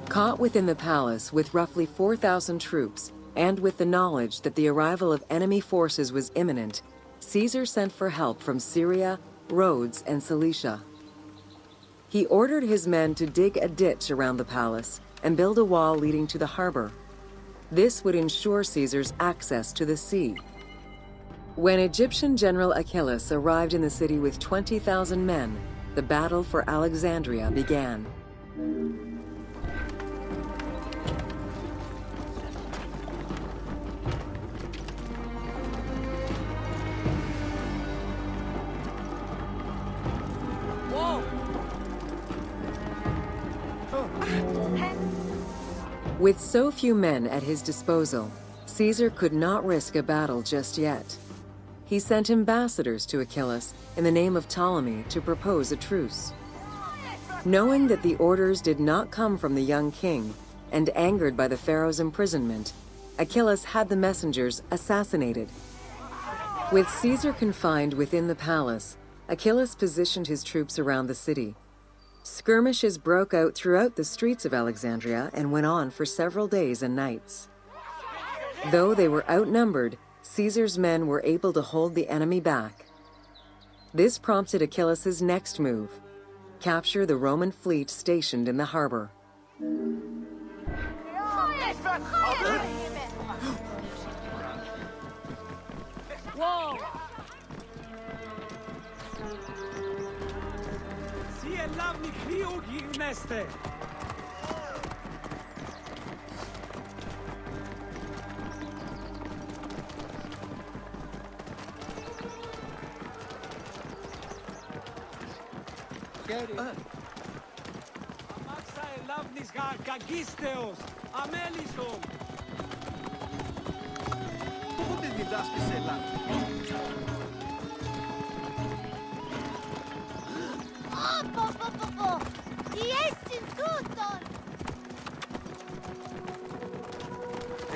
Caught within the palace with roughly 4,000 troops, and with the knowledge that the arrival of enemy forces was imminent, Caesar sent for help from Syria, Rhodes, and Cilicia. He ordered his men to dig a ditch around the palace and build a wall leading to the harbor. This would ensure Caesar's access to the sea. When Egyptian General Achilles arrived in the city with 20,000 men, the battle for Alexandria began. With so few men at his disposal, Caesar could not risk a battle just yet. He sent ambassadors to Achilles in the name of Ptolemy to propose a truce. Knowing that the orders did not come from the young king, and angered by the pharaoh's imprisonment, Achilles had the messengers assassinated. With Caesar confined within the palace, Achilles positioned his troops around the city. Skirmishes broke out throughout the streets of Alexandria and went on for several days and nights. Though they were outnumbered, Caesar's men were able to hold the enemy back. This prompted Achilles' next move: capture the Roman fleet stationed in the harbor. Whoa!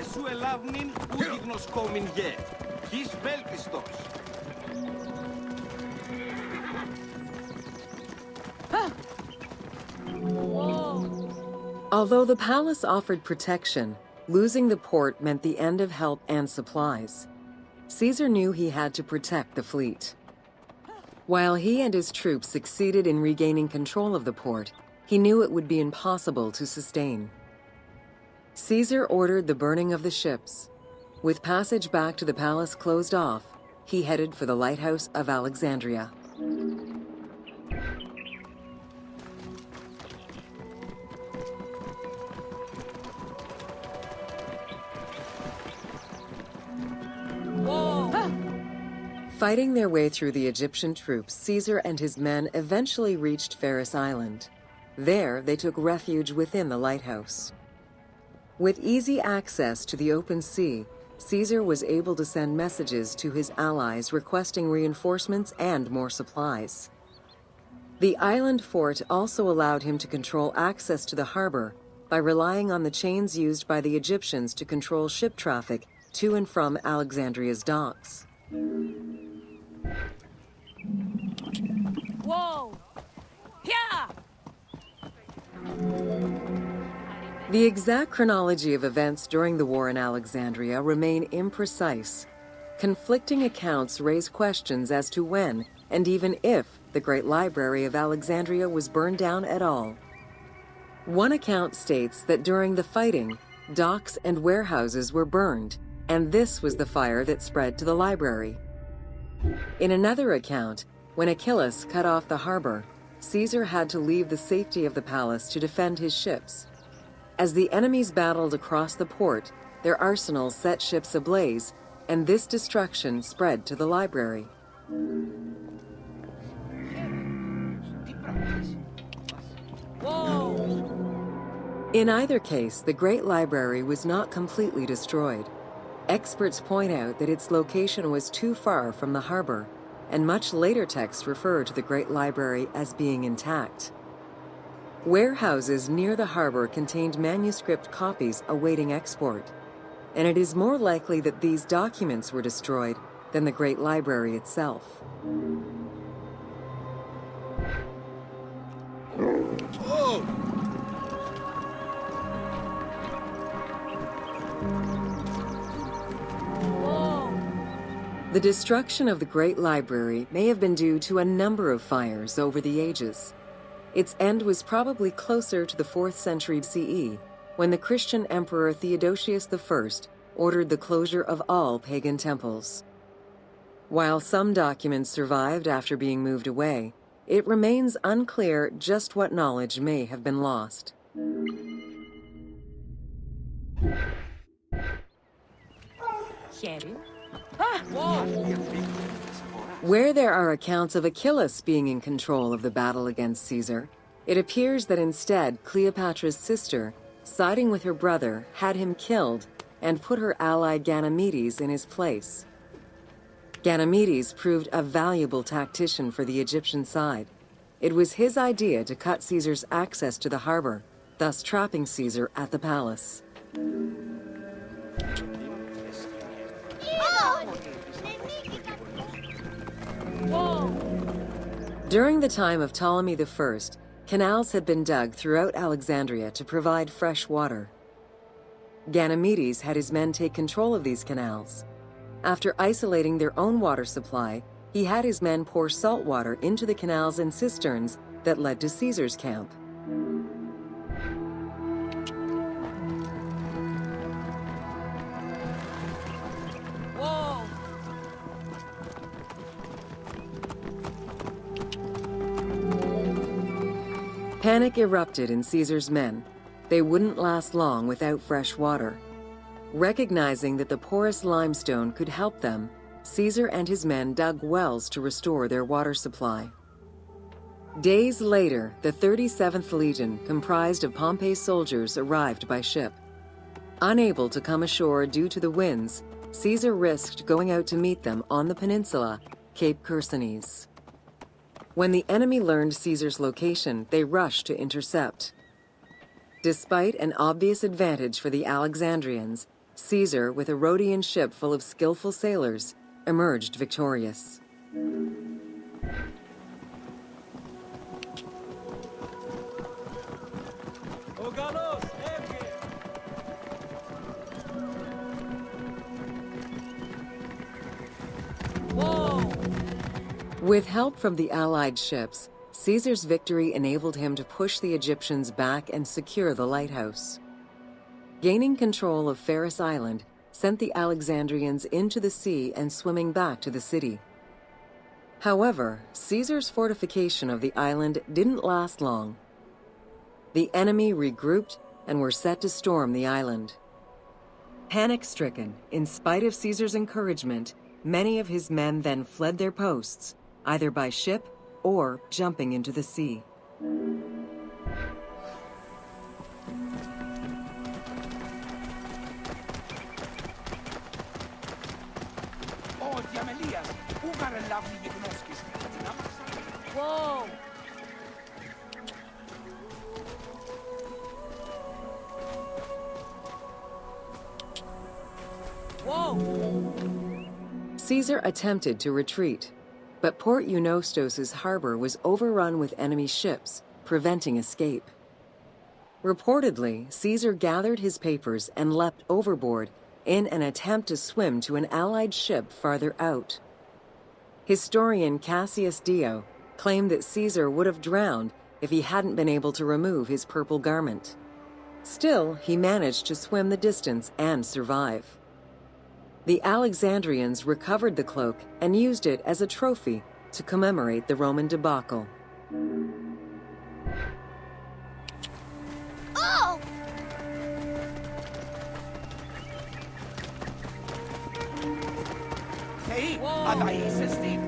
Εσού ελάβνην ούτι γνωσκόμην γε, χεις βέλτιστος. Although the palace offered protection, losing the port meant the end of help and supplies. Caesar knew he had to protect the fleet. While he and his troops succeeded in regaining control of the port, he knew it would be impossible to sustain. Caesar ordered the burning of the ships. With passage back to the palace closed off, he headed for the lighthouse of Alexandria. Fighting their way through the Egyptian troops, Caesar and his men eventually reached Pharos Island. There, they took refuge within the lighthouse. With easy access to the open sea, Caesar was able to send messages to his allies requesting reinforcements and more supplies. The island fort also allowed him to control access to the harbor by relying on the chains used by the Egyptians to control ship traffic to and from Alexandria's docks. Whoa! Yeah! The exact chronology of events during the war in Alexandria remain imprecise. Conflicting accounts raise questions as to when, and even if, the Great Library of Alexandria was burned down at all. One account states that during the fighting, docks and warehouses were burned, and this was the fire that spread to the library. In another account, when Achilles cut off the harbor, Caesar had to leave the safety of the palace to defend his ships. As the enemies battled across the port, their arsenals set ships ablaze, and this destruction spread to the library. Whoa! In either case, the Great Library was not completely destroyed. Experts point out that its location was too far from the harbor, and much later texts refer to the Great Library as being intact. Warehouses near the harbor contained manuscript copies awaiting export, and it is more likely that these documents were destroyed than the Great Library itself. The destruction of the Great Library may have been due to a number of fires over the ages. Its end was probably closer to the 4th century CE, when the Christian Emperor Theodosius I ordered the closure of all pagan temples. While some documents survived after being moved away, it remains unclear just what knowledge may have been lost. Where there are accounts of Achilles being in control of the battle against Caesar, it appears that instead Cleopatra's sister, siding with her brother, had him killed and put her ally Ganymedes in his place. Ganymedes proved a valuable tactician for the Egyptian side. It was his idea to cut Caesar's access to the harbor, thus trapping Caesar at the palace. During the time of Ptolemy I, canals had been dug throughout Alexandria to provide fresh water. Ganymedes had his men take control of these canals. After isolating their own water supply, he had his men pour salt water into the canals and cisterns that led to Caesar's camp. Panic erupted in Caesar's men. They wouldn't last long without fresh water. Recognizing that the porous limestone could help them, Caesar and his men dug wells to restore their water supply. Days later, the 37th Legion, comprised of Pompey's soldiers, arrived by ship. Unable to come ashore due to the winds, Caesar risked going out to meet them on the peninsula, Cape Chersonese. When the enemy learned Caesar's location, they rushed to intercept. Despite an obvious advantage for the Alexandrians, Caesar, with a Rhodian ship full of skillful sailors, emerged victorious. With help from the Allied ships, Caesar's victory enabled him to push the Egyptians back and secure the lighthouse. Gaining control of Pharos Island sent the Alexandrians into the sea and swimming back to the city. However, Caesar's fortification of the island didn't last long. The enemy regrouped and were set to storm the island. Panic-stricken, in spite of Caesar's encouragement, many of his men then fled their posts, either by ship or jumping into the sea. Whoa! Whoa! Caesar attempted to retreat, but Port Eunostos' harbor was overrun with enemy ships, preventing escape. Reportedly, Caesar gathered his papers and leapt overboard in an attempt to swim to an Allied ship farther out. Historian Cassius Dio claimed that Caesar would have drowned if he hadn't been able to remove his purple garment. Still, he managed to swim the distance and survive. The Alexandrians recovered the cloak and used it as a trophy to commemorate the Roman debacle. Oh! Hey, θα είσαι στην.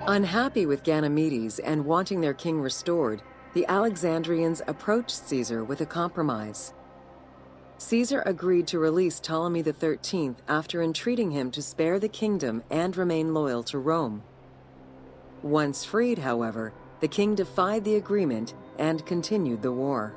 Unhappy with Ganymedes and wanting their king restored, the Alexandrians approached Caesar with a compromise. Caesar agreed to release Ptolemy XIII after entreating him to spare the kingdom and remain loyal to Rome. Once freed, however, the king defied the agreement and continued the war.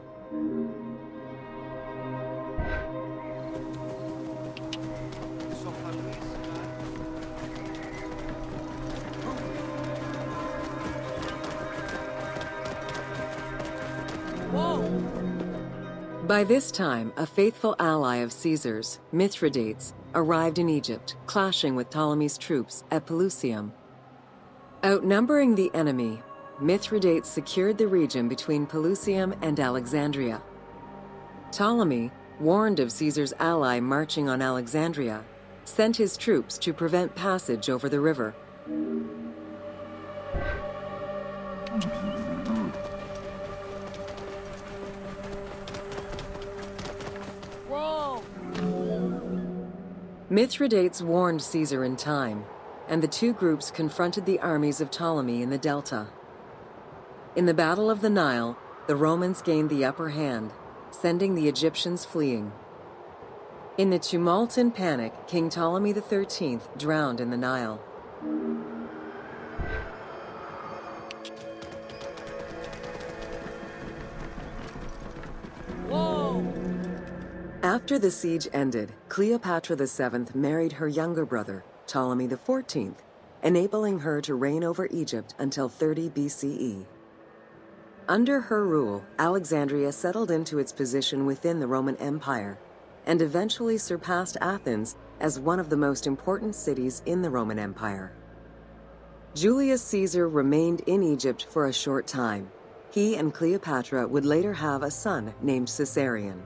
By this time, a faithful ally of Caesar's, Mithridates, arrived in Egypt, clashing with Ptolemy's troops at Pelusium. Outnumbering the enemy, Mithridates secured the region between Pelusium and Alexandria. Ptolemy, warned of Caesar's ally marching on Alexandria, sent his troops to prevent passage over the river. Mithridates warned Caesar in time, and the two groups confronted the armies of Ptolemy in the Delta. In the Battle of the Nile, the Romans gained the upper hand, sending the Egyptians fleeing. In the tumult and panic, King Ptolemy XIII drowned in the Nile. After the siege ended, Cleopatra VII married her younger brother, Ptolemy XIV, enabling her to reign over Egypt until 30 BCE. Under her rule, Alexandria settled into its position within the Roman Empire and eventually surpassed Athens as one of the most important cities in the Roman Empire. Julius Caesar remained in Egypt for a short time. He and Cleopatra would later have a son named Caesarion.